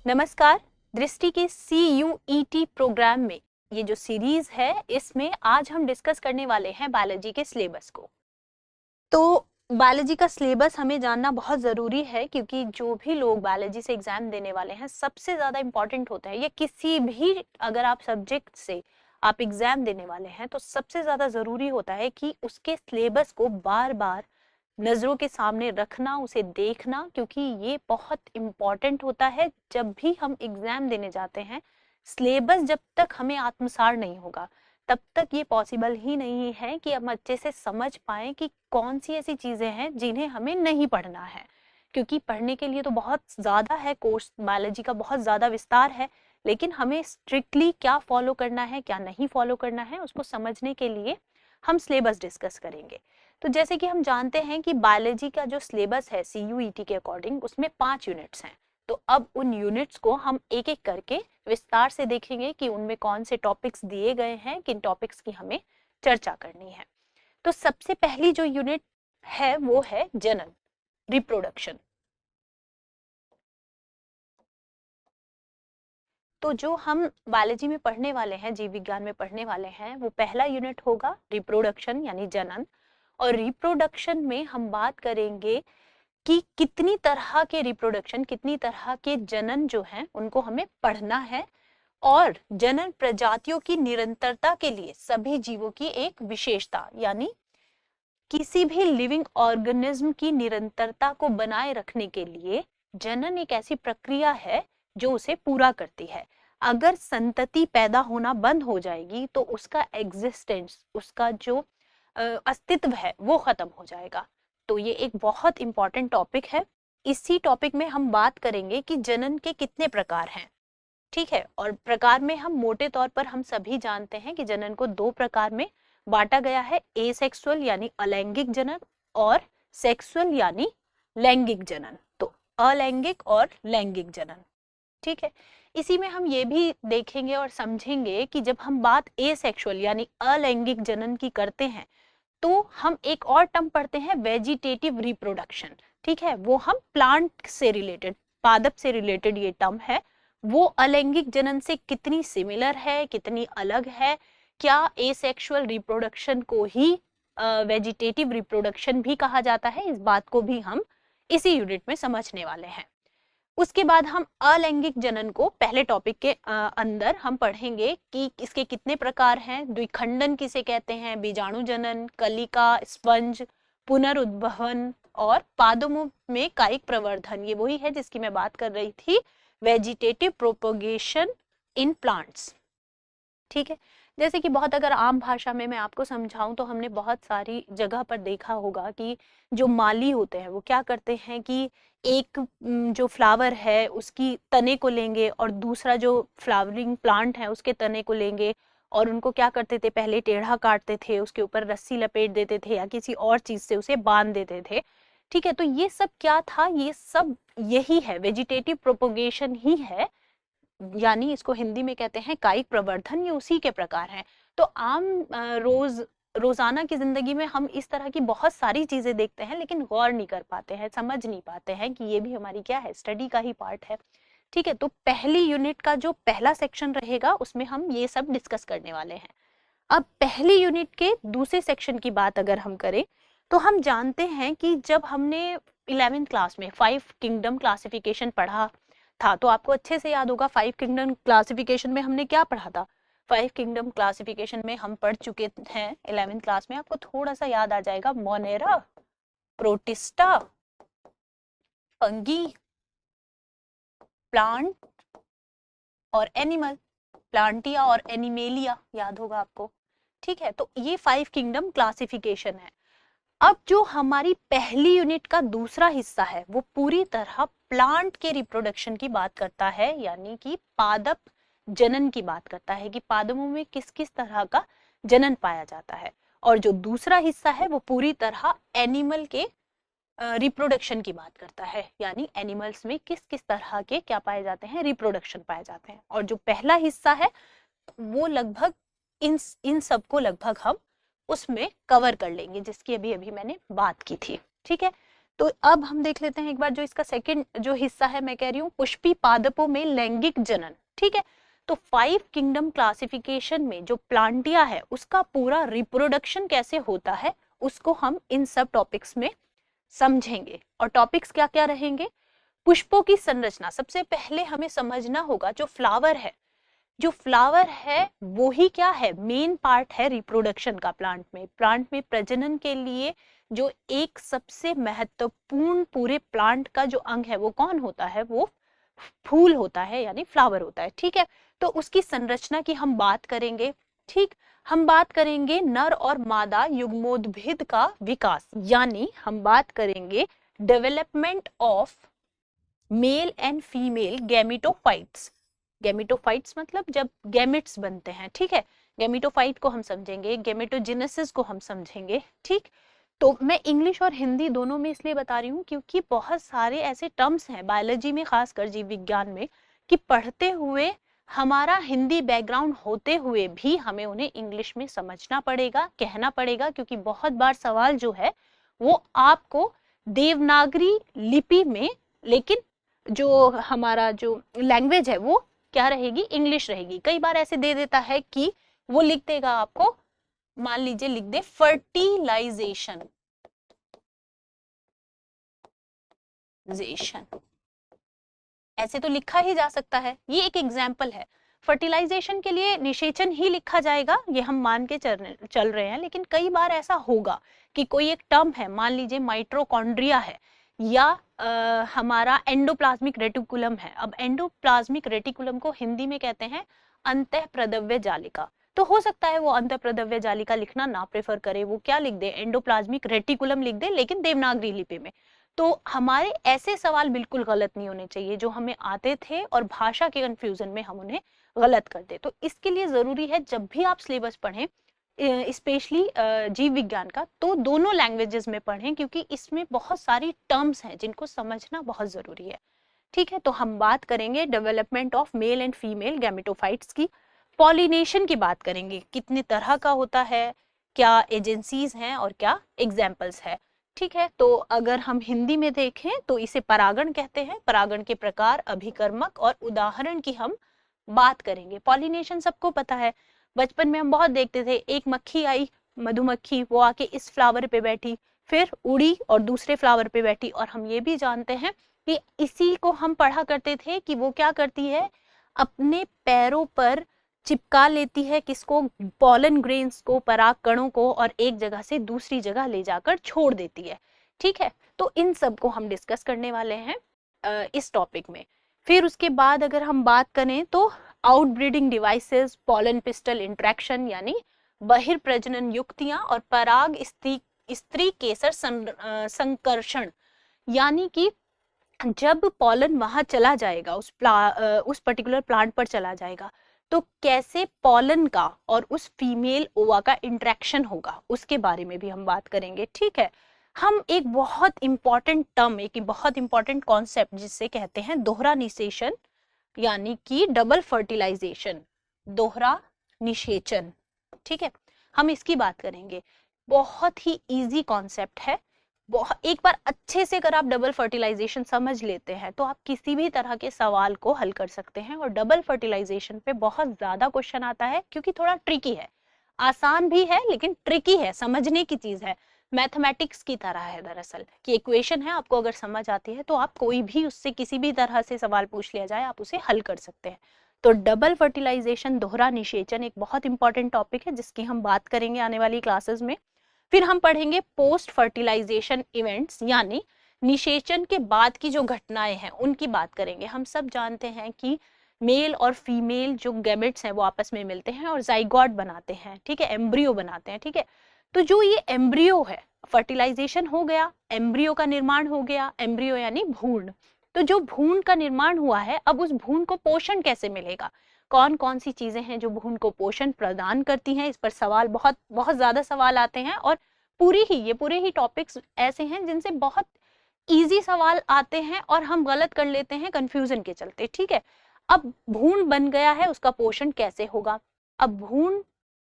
नमस्कार। दृष्टि के CUET प्रोग्राम में ये जो सीरीज है इसमें आज हम डिस्कस करने वाले हैं बायोलॉजी के सिलेबस को। तो बायोलॉजी का सिलेबस हमें जानना बहुत ज़रूरी है क्योंकि जो भी लोग बायोलॉजी से एग्जाम देने वाले हैं सबसे ज़्यादा इम्पॉर्टेंट होता है, या किसी भी अगर आप सब्जेक्ट से आप एग्जाम देने वाले हैं तो सबसे ज़्यादा ज़रूरी होता है कि उसके सिलेबस को बार बार नजरों के सामने रखना, उसे देखना, क्योंकि ये बहुत इम्पॉर्टेंट होता है। जब भी हम एग्जाम देने जाते हैं, सिलेबस जब तक हमें आत्मसात नहीं होगा तब तक ये पॉसिबल ही नहीं है कि हम अच्छे से समझ पाएं कि कौन सी ऐसी चीजें हैं जिन्हें हमें नहीं पढ़ना है। क्योंकि पढ़ने के लिए तो बहुत ज्यादा है, कोर्स बायोलॉजी का बहुत ज्यादा विस्तार है, लेकिन हमें स्ट्रिक्टली क्या फॉलो करना है क्या नहीं फॉलो करना है उसको समझने के लिए हम सिलेबस डिस्कस करेंगे। तो जैसे कि हम जानते हैं कि बायोलॉजी का जो सिलेबस है CUET के अकॉर्डिंग उसमें 5 यूनिट्स हैं। तो अब उन यूनिट्स को हम एक एक करके विस्तार से देखेंगे कि उनमें कौन से टॉपिक्स दिए गए हैं, किन टॉपिक्स की हमें चर्चा करनी है। तो सबसे पहली जो यूनिट है वो है जनन, रिप्रोडक्शन। तो जो हम बायोलॉजी में पढ़ने वाले हैं, जीव विज्ञान में पढ़ने वाले हैं, वो पहला यूनिट होगा रिप्रोडक्शन यानी जनन। और रिप्रोडक्शन में हम बात करेंगे कि कितनी तरह के रिप्रोडक्शन, कितनी तरह के जनन जो हैं उनको हमें पढ़ना है। और जनन प्रजातियों की निरंतरता के लिए सभी जीवों की एक विशेषता, यानी किसी भी लिविंग ऑर्गेनिज्म की निरंतरता को बनाए रखने के लिए जनन एक ऐसी प्रक्रिया है जो उसे पूरा करती है। अगर संतति पैदा होना बंद हो जाएगी तो उसका एग्जिस्टेंस, उसका जो अस्तित्व है वो खत्म हो जाएगा। तो ये एक बहुत इंपॉर्टेंट टॉपिक है। इसी टॉपिक में हम बात करेंगे कि जनन के कितने प्रकार हैं, ठीक है। और प्रकार में हम मोटे तौर पर हम सभी जानते हैं कि जनन को 2 प्रकार में बांटा गया है, एसेक्सुअल यानी अलैंगिक जनन और सेक्सुअल यानी लैंगिक जनन। तो अलैंगिक और लैंगिक जनन, ठीक है। इसी में हम ये भी देखेंगे और समझेंगे कि जब हम बात एसेक्सुअल यानी अलैंगिक जनन की करते हैं तो हम एक और टर्म पढ़ते हैं वेजिटेटिव रिप्रोडक्शन, ठीक है। वो हम प्लांट से रिलेटेड, पादप से रिलेटेड ये टर्म है। वो अलैंगिक जनन से कितनी सिमिलर है, कितनी अलग है, क्या एसेक्सुअल रिप्रोडक्शन को ही वेजिटेटिव रिप्रोडक्शन भी कहा जाता है, इस बात को भी हम इसी यूनिट में समझने वाले हैं। उसके बाद हम अलैंगिक जनन को पहले टॉपिक के अंदर हम पढ़ेंगे कि इसके कितने प्रकार हैं, द्विखंडन किसे कहते हैं, बीजाणु जनन, कलिका, स्पंज, पुनरुद्भवन और पादपों में कायिक प्रवर्धन। ये वही है जिसकी मैं बात कर रही थी, वेजिटेटिव प्रोपोगेशन इन प्लांट्स, ठीक है। जैसे कि बहुत अगर आम भाषा में मैं आपको समझाऊं तो हमने बहुत सारी जगह पर देखा होगा कि जो माली होते हैं वो क्या करते हैं कि एक जो फ्लावर है उसकी तने को लेंगे और दूसरा जो फ्लावरिंग प्लांट है उसके तने को लेंगे और उनको क्या करते थे, पहले टेढ़ा काटते थे, उसके ऊपर रस्सी लपेट देते थे या किसी और चीज से उसे बांध देते थे, ठीक है। तो ये सब क्या था, ये सब यही है, वेजिटेटिव प्रोपोगेशन ही है, यानी इसको हिंदी में कहते हैं कायिक प्रवर्धन। ये उसी के प्रकार हैं। तो आम रोजाना की जिंदगी में हम इस तरह की बहुत सारी चीजें देखते हैं लेकिन गौर नहीं कर पाते हैं, समझ नहीं पाते हैं कि ये भी हमारी क्या है, स्टडी का ही पार्ट है, ठीक है। तो पहली यूनिट का जो पहला सेक्शन रहेगा उसमें हम ये सब डिस्कस करने वाले हैं। अब पहली यूनिट के दूसरे सेक्शन की बात अगर हम करें तो हम जानते हैं कि जब हमने 11वीं क्लास में 5 किंगडम क्लासिफिकेशन पढ़ा था तो आपको अच्छे से याद होगा 5 किंगडम क्लासिफिकेशन में हमने क्या पढ़ा था। 5 किंगडम क्लासिफिकेशन में हम पढ़ चुके हैं 11वीं क्लास में, आपको थोड़ा सा याद आ जाएगा, मोनेरा, प्रोटिस्टा, फंगी, प्लांट और एनिमल, प्लांटिया और एनिमेलिया, याद होगा आपको, ठीक है। तो ये 5 किंगडम क्लासिफिकेशन है। अब जो हमारी पहली यूनिट का दूसरा हिस्सा है वो पूरी तरह प्लांट के रिप्रोडक्शन की बात करता है, यानी कि पादप जनन की बात करता है कि पादपों में किस किस तरह का जनन पाया जाता है। और जो दूसरा हिस्सा है वो पूरी तरह एनिमल के रिप्रोडक्शन की बात करता है, यानी एनिमल्स में किस किस तरह के क्या पाए जाते हैं, रिप्रोडक्शन पाए जाते हैं। और जो पहला हिस्सा है वो लगभग इन सब को लगभग हम उसमें कवर कर लेंगे जिसकी अभी अभी मैंने बात की थी, ठीक है। तो अब हम देख लेते हैं एक बार जो इसका सेकंड जो हिस्सा है, मैं कह रही हूँ पुष्पी पादपों में लैंगिक जनन। ठीक है, तो 5 किंगडम क्लासिफिकेशन में जो प्लांटिया है उसका पूरा रिप्रोडक्शन कैसे होता है उसको हम इन सब टॉपिक्स में समझेंगे। और टॉपिक्स क्या क्या रहेंगे? पुष्पों की संरचना, सबसे पहले हमें समझना होगा जो फ्लावर है, जो फ्लावर है वो ही क्या है, मेन पार्ट है रिप्रोडक्शन का प्लांट में। प्लांट में प्रजनन के लिए जो एक सबसे महत्वपूर्ण पूरे प्लांट का जो अंग है वो कौन होता है, वो फूल होता है यानी फ्लावर होता है। ठीक है, तो उसकी संरचना की हम बात करेंगे। ठीक, हम बात करेंगे नर और मादा युग्मोद्भिद का विकास, यानी हम बात करेंगे development of male and female gametophytes. Gametophytes मतलब जब गैमेट्स बनते हैं। ठीक है, गैमेटोफाइट को हम समझेंगे, गैमेटोजेनेसिस को हम समझेंगे। ठीक, तो मैं इंग्लिश और हिंदी दोनों में इसलिए बता रही हूँ क्योंकि बहुत सारे ऐसे टर्म्स हैं बायोलॉजी में, खासकर जीव विज्ञान में, कि पढ़ते हुए हमारा हिंदी बैकग्राउंड होते हुए भी हमें उन्हें इंग्लिश में समझना पड़ेगा, कहना पड़ेगा, क्योंकि बहुत बार सवाल जो है वो आपको देवनागरी लिपि में, लेकिन जो हमारा जो लैंग्वेज है वो क्या रहेगी, इंग्लिश रहेगी। कई बार ऐसे दे देता है कि वो लिख देगा आपको, मान लीजिए लिख दे फर्टिलाइजेशन, ऐसे तो लिखा ही जा सकता है, ये एक एग्जाम्पल है। फर्टिलाइजेशन के लिए निषेचन ही लिखा जाएगा, ये हम मान के चल रहे हैं, लेकिन कई बार ऐसा होगा कि कोई एक टर्म है, मान लीजिए माइट्रोकॉन्ड्रिया है या हमारा एंडोप्लाज्मिक रेटिकुलम है। अब एंडोप्लाज्मिक रेटिकुलम को हिंदी में कहते हैं अंतःप्रदव्य जालिका, तो हो सकता है वो अंतःप्रदव्य जालिका लिखना ना प्रेफर करे, वो क्या लिख दे, एंडोप्लाज्मिक रेटिकुलम लिख दे, लेकिन देवनागरी लिपि में। तो हमारे ऐसे सवाल बिल्कुल गलत नहीं होने चाहिए जो हमें आते थे और भाषा के कंफ्यूजन में हम उन्हें गलत कर दे। तो इसके लिए जरूरी है जब भी आप सिलेबस पढ़ें, स्पेशली जीव विज्ञान का, तो दोनों लैंग्वेजेस में पढ़ें, क्योंकि इसमें बहुत सारी टर्म्स हैं जिनको समझना बहुत जरूरी है। ठीक है, तो हम बात करेंगे development of male and female gametophytes की। पॉलिनेशन की बात करेंगे, कितने तरह का होता है, क्या एजेंसीज हैं और क्या एग्जाम्पल्स है। ठीक है, तो अगर हम हिंदी में देखें तो इसे परागण कहते हैं। परागण के प्रकार, अभिकर्मक और उदाहरण की हम बात करेंगे। पॉलिनेशन सबको पता है, बचपन में हम बहुत देखते थे, एक मक्खी आई, मधुमक्खी, वो आके इस फ्लावर पे बैठी, फिर उड़ी और दूसरे फ्लावर पे बैठी। और हम ये भी जानते हैं कि इसी को हम पढ़ा करते थे कि वो क्या करती है, अपने पैरों पर चिपका लेती है किसको, पॉलन ग्रेन्स को, पराग कणों को, और एक जगह से दूसरी जगह ले जाकर छोड़ देती है। ठीक है, तो इन सब को हम डिस्कस करने वाले हैं इस टॉपिक में। फिर उसके बाद अगर हम बात करें तो outbreeding devices, pollen pistol interaction यानी बहिर्प्रजनन युक्तियां, और पराग स्त्री केसर संकर्षण, यानी कि जब पॉलन वहां चला जाएगा, उस पर्टिकुलर प्लांट पर चला जाएगा, तो कैसे पॉलन का और उस फीमेल ओवा का इंटरेक्शन होगा, उसके बारे में भी हम बात करेंगे। ठीक है, हम एक बहुत इंपॉर्टेंट टर्म, एक बहुत इंपॉर्टेंट कॉन्सेप्ट जिसे कहते हैं दोहरा निषेचन, यानी कि डबल फर्टिलाइजेशन, दोहरा निषेचन। ठीक है, हम इसकी बात करेंगे। बहुत ही इजी कॉन्सेप्ट है, एक बार अच्छे से अगर आप डबल फर्टिलाइजेशन समझ लेते हैं तो आप किसी भी तरह के सवाल को हल कर सकते हैं। और डबल फर्टिलाइजेशन पे बहुत ज्यादा क्वेश्चन आता है क्योंकि थोड़ा ट्रिकी है, आसान भी है लेकिन ट्रिकी है, समझने की चीज है, मैथमेटिक्स की तरह है दरअसल, कि इक्वेशन है, आपको अगर समझ आती है तो आप कोई भी उससे किसी भी तरह से सवाल पूछ लिया जाए आप उसे हल कर सकते हैं। तो डबल फर्टिलाइजेशन, दोहरा निषेचन एक बहुत इंपॉर्टेंट टॉपिक है जिसकी हम बात करेंगे आने वाली क्लासेस में। फिर हम पढ़ेंगे पोस्ट फर्टिलाइजेशन इवेंट्स, यानी निषेचन के बाद की जो घटनाएं हैं उनकी बात करेंगे। हम सब जानते हैं कि मेल और फीमेल जो गैमेट्स हैं वो आपस में मिलते हैं और जाइगोट बनाते हैं। ठीक है, एम्ब्रियो बनाते हैं। ठीक है, तो जो ये एम्ब्रियो है, फर्टिलाइजेशन हो गया, एम्ब्रियो का निर्माण हो गया, एम्ब्रियो यानी भ्रूण। तो जो भ्रूण का निर्माण हुआ है, अब उस भ्रूण को पोषण कैसे मिलेगा, कौन कौन सी चीजें हैं जो भ्रूण को पोषण प्रदान करती हैं, इस पर सवाल बहुत बहुत ज्यादा सवाल आते हैं। और ये पूरे ही टॉपिक्स ऐसे हैं जिनसे बहुत इजी सवाल आते हैं और हम गलत कर लेते हैं कंफ्यूजन के चलते। ठीक है, अब भ्रूण बन गया है, उसका पोषण कैसे होगा। अब भ्रूण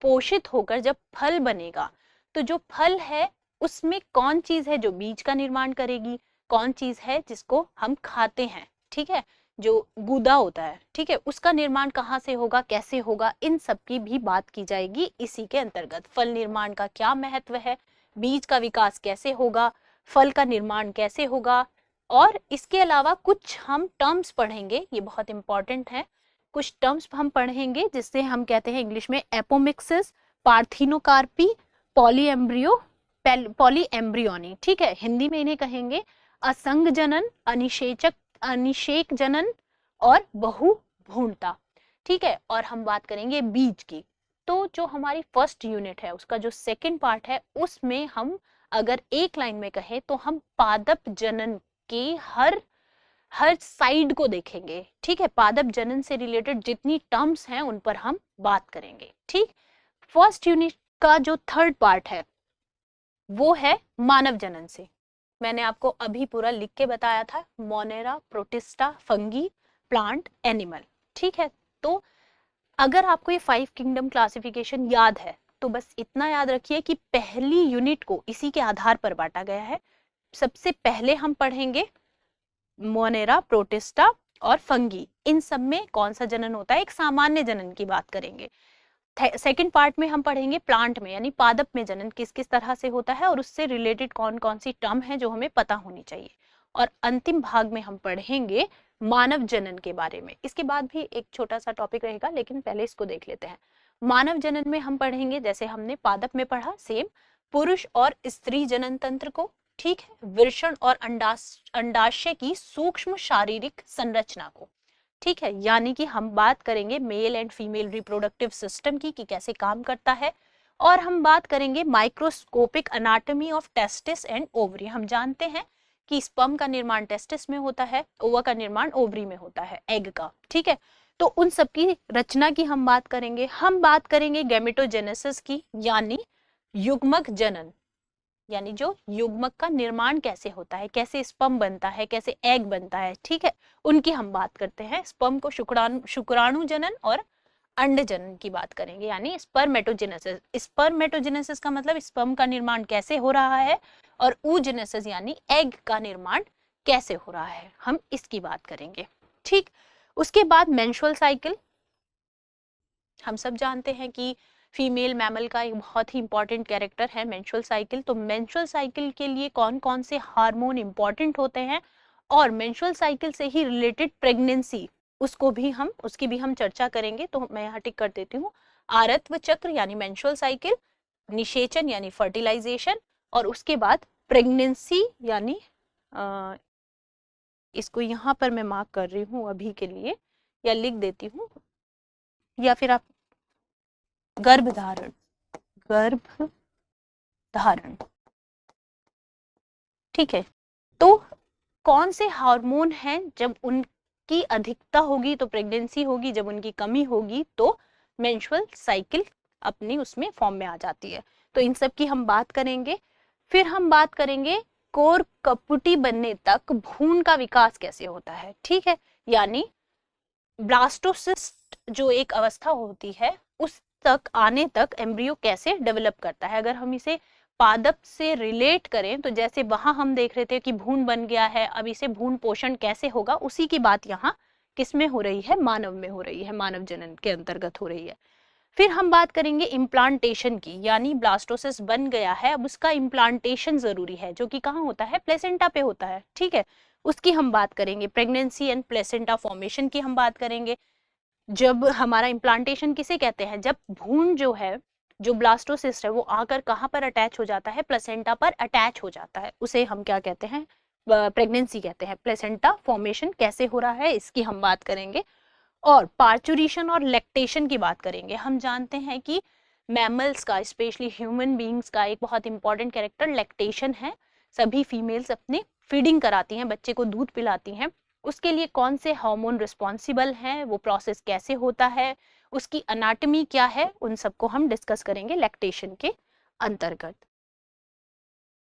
पोषित होकर जब फल बनेगा तो जो फल है उसमें कौन चीज है जो बीज का निर्माण करेगी, कौन चीज है जिसको हम खाते हैं, ठीक है, जो गूदा होता है, ठीक है, उसका निर्माण कहाँ से होगा, कैसे होगा, इन सब की भी बात की जाएगी इसी के अंतर्गत। फल निर्माण का क्या महत्व है, बीज का विकास कैसे होगा, फल का निर्माण कैसे होगा, और इसके अलावा कुछ हम टर्म्स पढ़ेंगे, ये बहुत इंपॉर्टेंट है, कुछ टर्म्स हम पढ़ेंगे जिससे हम कहते हैं इंग्लिश में एपोमिक्सिस, पार्थिनोकार्पी, पॉलीएम्ब्रियो, पॉलीएम्ब्रियोनी, ठीक है, हिंदी में इन्हें कहेंगे असंग जनन, अनिषेक जनन और बहुभ्रूणता, ठीक है। और हम बात करेंगे बीज की, तो जो हमारी फर्स्ट यूनिट है उसका जो सेकंड पार्ट है उसमें हम अगर एक लाइन में कहें तो हम पादप जनन के हर साइड को देखेंगे, ठीक है, पादप जनन से रिलेटेड जितनी टर्म्स हैं उन पर हम बात करेंगे, ठीक। फर्स्ट यूनिट का जो थर्ड पार्ट है वो है मानव जनन से, मैंने आपको अभी पूरा लिख के बताया था, Monera, protista, fungi, plant, animal, ठीक है। तो अगर आपको ये 5 किंगडम क्लासिफिकेशन याद है तो बस इतना याद रखिए कि पहली यूनिट को इसी के आधार पर बांटा गया है। सबसे पहले हम पढ़ेंगे मोनेरा, प्रोटिस्टा और फंगी, इन सब में कौन सा जनन होता है, एक सामान्य जनन की बात करेंगे। सेकंड पार्ट में हम पढ़ेंगे प्लांट में यानी पादप में जनन किस किस तरह से होता है और उससे रिलेटेड कौन कौन सी टर्म है जो हमें पता होनी चाहिए। और अंतिम भाग में हम पढ़ेंगे मानव जनन के बारे में। इसके बाद भी एक छोटा सा टॉपिक रहेगा लेकिन पहले इसको देख लेते हैं। मानव जनन में हम पढ़ेंगे जैसे हमने पादप में पढ़ा सेम, पुरुष और स्त्री जनन तंत्र को, ठीक है, वृषण और अंडाशय की सूक्ष्म शारीरिक संरचना को, ठीक है, यानी कि हम बात करेंगे male and female reproductive system की कि कैसे काम करता है। और हम बात करेंगे microscopic anatomy of testis and ovary. हम जानते हैं कि स्पर्म का निर्माण टेस्टिस में होता है, ओवा का निर्माण ओवरी में होता है, एग का, ठीक है। तो उन सब की रचना की हम बात करेंगे। हम बात करेंगे गैमेटोजेनेसिस की यानी युग्मक जनन, यानी जो युग्मक का निर्माण कैसे होता है, कैसे स्पर्म बनता है, कैसे एग बनता है, ठीक है, उनकी हम बात करते हैं। स्पर्म को शुक्राणु जनन और अंड जनन की बात करेंगे यानी स्पर्मेटोजेनेसिस। स्पर्मेटोजेनेसिस का मतलब स्पर्म का निर्माण कैसे हो रहा है और oogenesis यानी एग का निर्माण कैसे हो रहा है, हम इसकी बात करेंगे, ठीक। उसके बाद मेंस्ट्रुअल साइकिल, हम सब जानते हैं कि फीमेल मैमल का एक बहुत ही इंपॉर्टेंट कैरेक्टर है मेंस्ट्रुअल साइकिल। तो मेंस्ट्रुअल साइकिल के लिए कौन कौन से हार्मोन इंपॉर्टेंट होते हैं और मेंस्ट्रुअल साइकिल से ही रिलेटेड प्रेगनेंसी उसकी भी हम चर्चा करेंगे। तो मैं यहाँ टिक कर देती हूँ, आरत्व चक्र यानी मेंस्ट्रुअल साइकिल, निषेचन यानी फर्टिलाइजेशन, और उसके बाद प्रेगनेंसी यानी इसको यहाँ पर मैं मार्क कर रही हूँ अभी के लिए या लिख देती हूँ, या फिर आप गर्भधारण, ठीक है। तो कौन से हार्मोन हैं, जब उनकी अधिकता होगी तो प्रेगनेंसी होगी, जब उनकी कमी होगी तो मेंस्ट्रुअल साइकिल अपनी उसमें फॉर्म में आ जाती है। तो इन सब की हम बात करेंगे। फिर हम बात करेंगे कोर कपुटी बनने तक भ्रूण का विकास कैसे होता है, ठीक है, यानी ब्लास्टोसिस्ट जो एक अवस्था होती है उस तक आने तक एम्ब्रियो कैसे डेवलप करता है। अगर हम इसे पादप से रिलेट करें तो जैसे वहां हम देख रहे थे कि भ्रूण बन गया है, अब इसे भ्रूण पोषण कैसे होगा, उसी की बात यहाँ किसमें हो रही है, मानव में हो रही है, मानव जनन के अंतर्गत हो रही है। फिर हम बात करेंगे इम्प्लांटेशन की, यानी ब्लास्टोसिस बन गया है, अब उसका इम्प्लांटेशन जरूरी है जो कि कहाँ होता है, प्लेसेंटा पे होता है, ठीक है, उसकी हम बात करेंगे। प्रेगनेंसी एंड प्लेसेंटा फॉर्मेशन की हम बात करेंगे। जब हमारा इम्प्लांटेशन किसे कहते हैं, जब भ्रूण जो है, जो ब्लास्टोसिस्ट है, वो आकर कहाँ पर अटैच हो जाता है, प्लेसेंटा पर अटैच हो जाता है, उसे हम क्या कहते हैं, प्रेगनेंसी कहते हैं। प्लेसेंटा फॉर्मेशन कैसे हो रहा है इसकी हम बात करेंगे। और पार्चुरेशन और लैक्टेशन की बात करेंगे। हम जानते हैं कि मैमल्स का, स्पेशली ह्यूमन बीइंग्स का एक बहुत इंपॉर्टेंट कैरेक्टर लैक्टेशन है। सभी फीमेल्स अपने फीडिंग कराती हैं, बच्चे को दूध पिलाती हैं, उसके लिए कौन से हार्मोन रिस्पॉन्सिबल हैं, वो प्रोसेस कैसे होता है, उसकी अनाटमी क्या है, उन सबको हम डिस्कस करेंगे लैक्टेशन के अंतर्गत।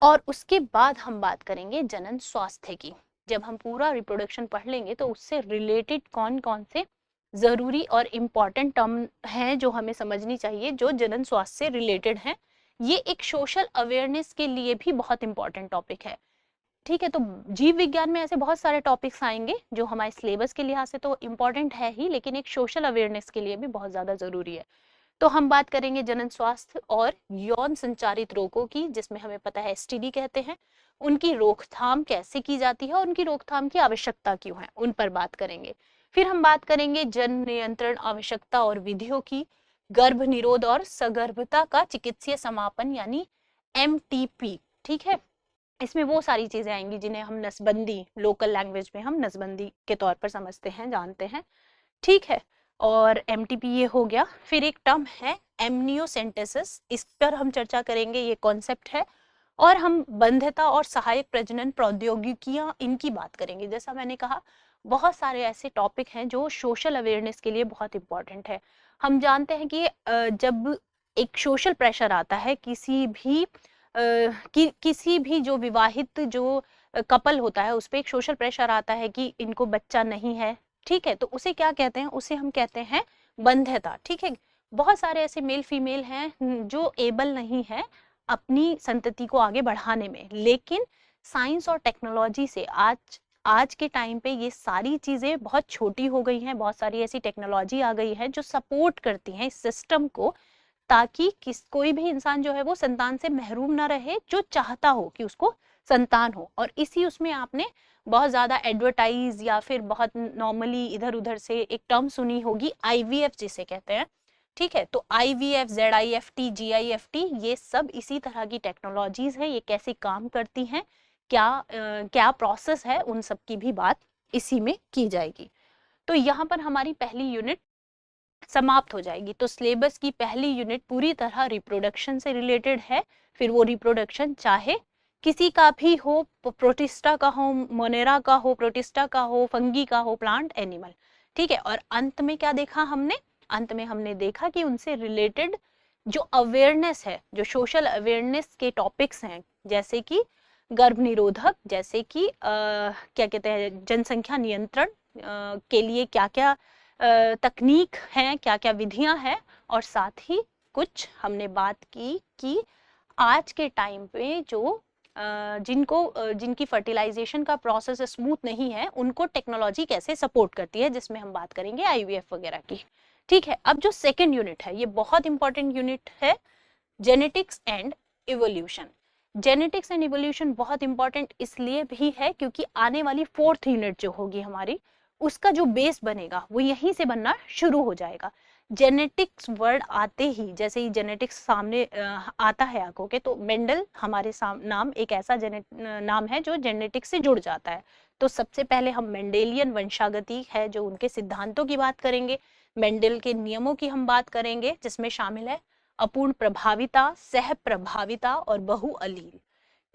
और उसके बाद हम बात करेंगे जनन स्वास्थ्य की। जब हम पूरा रिप्रोडक्शन पढ़ लेंगे तो उससे रिलेटेड कौन कौन से जरूरी और इम्पॉर्टेंट टर्म हैं जो हमें समझनी चाहिए, जो जनन स्वास्थ्य से रिलेटेड हैं, ये एक सोशल अवेयरनेस के लिए भी बहुत इंपॉर्टेंट टॉपिक है। ठीक है, तो जीव विज्ञान में ऐसे बहुत सारे टॉपिक्स आएंगे जो हमारे सिलेबस के लिहाज से तो इम्पोर्टेंट है ही, लेकिन एक सोशल अवेयरनेस के लिए भी बहुत ज्यादा जरूरी है। तो हम बात करेंगे जनन स्वास्थ्य और यौन संचारित रोगों की, जिसमें हमें पता है एसटीडी कहते हैं, उनकी रोकथाम कैसे की जाती है और उनकी रोकथाम की आवश्यकता क्यों है, उन पर बात करेंगे। फिर हम बात करेंगे जन्म नियंत्रण आवश्यकता और विधियों की, गर्भ निरोध और सगर्भता का चिकित्सीय समापन यानी MTP। ठीक है, इसमें वो सारी चीजें आएंगी जिन्हें हम नसबंदी, लोकल लैंग्वेज में हम नसबंदी के तौर पर समझते हैं, जानते हैं। ठीक है, और MTP ये हो गया। फिर एक टर्म है एमनियोसेंटेसिस, इस पर हम चर्चा करेंगे, ये कॉन्सेप्ट है। और हम बंध्यता और सहायक प्रजनन प्रौद्योगिकियां, इनकी बात करेंगे। जैसा मैंने कहा, बहुत सारे ऐसे टॉपिक हैं जो सोशल अवेयरनेस के लिए बहुत इंपॉर्टेंट है। हम जानते हैं कि जब एक सोशल प्रेशर आता है किसी भी जो विवाहित जो कपल होता है, उस पर एक सोशल प्रेशर आता है कि इनको बच्चा नहीं है, ठीक है, तो उसे क्या कहते हैं, उसे हम कहते हैं बंध्यता। ठीक है, बहुत सारे ऐसे मेल फीमेल हैं जो एबल नहीं है अपनी संतति को आगे बढ़ाने में, लेकिन साइंस और टेक्नोलॉजी से आज के टाइम पे ये सारी चीजें बहुत छोटी हो गई हैं। बहुत सारी ऐसी टेक्नोलॉजी आ गई है जो सपोर्ट करती हैं इस सिस्टम को, ताकि कोई भी इंसान जो है वो संतान से महरूम ना रहे, जो चाहता हो कि उसको संतान हो। और इसी उसमें आपने बहुत ज्यादा एडवर्टाइज या फिर बहुत नॉर्मली इधर उधर से एक टर्म सुनी होगी, IVF जिसे कहते हैं। ठीक है, तो IVF, ZIFT, GIFT, ये सब इसी तरह की टेक्नोलॉजीज है। ये कैसे काम करती हैं, क्या प्रोसेस है, उन सब की भी बात इसी में की जाएगी। तो यहाँ पर हमारी पहली यूनिट समाप्त हो जाएगी। तो सिलेबस की पहली यूनिट पूरी तरह रिप्रोडक्शन से रिलेटेड है। फिर वो रिप्रोडक्शन चाहे किसी का भी हो, प्रोटिस्टा का हो, मोनेरा का हो, प्रोटिस्टा का हो, फंगी का हो, प्लांट, एनिमल। ठीक है, और अंत में क्या देखा हमने, अंत में हमने देखा कि उनसे रिलेटेड जो अवेयरनेस है, जो सोशल अवेयरनेस के टॉपिक्स हैं, जैसे कि गर्भ निरोधक, जैसे कि क्या कहते हैं, जनसंख्या नियंत्रण के लिए क्या क्या तकनीक हैं, क्या क्या विधियां हैं, और साथ ही कुछ हमने बात की कि आज के टाइम पे जो जिनकी फर्टिलाइजेशन का प्रोसेस स्मूथ नहीं है, उनको टेक्नोलॉजी कैसे सपोर्ट करती है, जिसमें हम बात करेंगे IVF वगैरह की। ठीक है, अब जो सेकेंड यूनिट है, ये बहुत इंपॉर्टेंट यूनिट है, genetics and evolution. Genetics and evolution बहुत इंपॉर्टेंट इसलिए भी है क्योंकि आने वाली फोर्थ यूनिट जो होगी हमारी, उसका जो बेस बनेगा वो यहीं से बनना शुरू हो जाएगा। जेनेटिक्स वर्ड आते ही, जैसे ही जेनेटिक्स सामने आता है आंखों के, तो मेंडल हमारे नाम एक ऐसा नाम है जो जेनेटिक्स से जुड़ जाता है। तो सबसे पहले हम मेंडेलियन वंशागति है जो उनके सिद्धांतों की बात करेंगे, मेंडल के नियमों की हम बात करेंगे, जिसमें शामिल है अपूर्ण प्रभाविता, सह प्रभाविता और बहु अलील।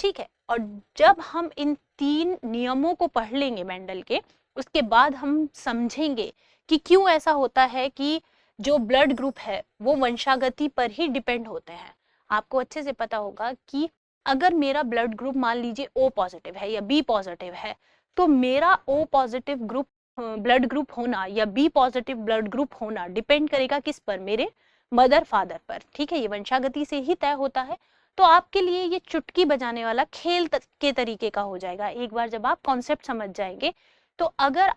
ठीक है, और जब हम इन 3 नियमों को पढ़ लेंगे मेंडल के, उसके बाद हम समझेंगे कि क्यों ऐसा होता है कि जो ब्लड ग्रुप है वो वंशागति पर ही डिपेंड होते हैं। आपको अच्छे से पता होगा कि अगर मेरा ब्लड ग्रुप मान लीजिए O पॉजिटिव है या B पॉजिटिव है, तो मेरा O positive group blood group होना या B पॉजिटिव ब्लड ग्रुप होना डिपेंड करेगा किस पर, मेरे मदर फादर पर। ठीक है, ये वंशागति से ही तय होता है। तो आपके लिए ये चुटकी बजाने वाला खेल के तरीके का हो जाएगा एक बार जब आप कॉन्सेप्ट समझ जाएंगे। तो अगर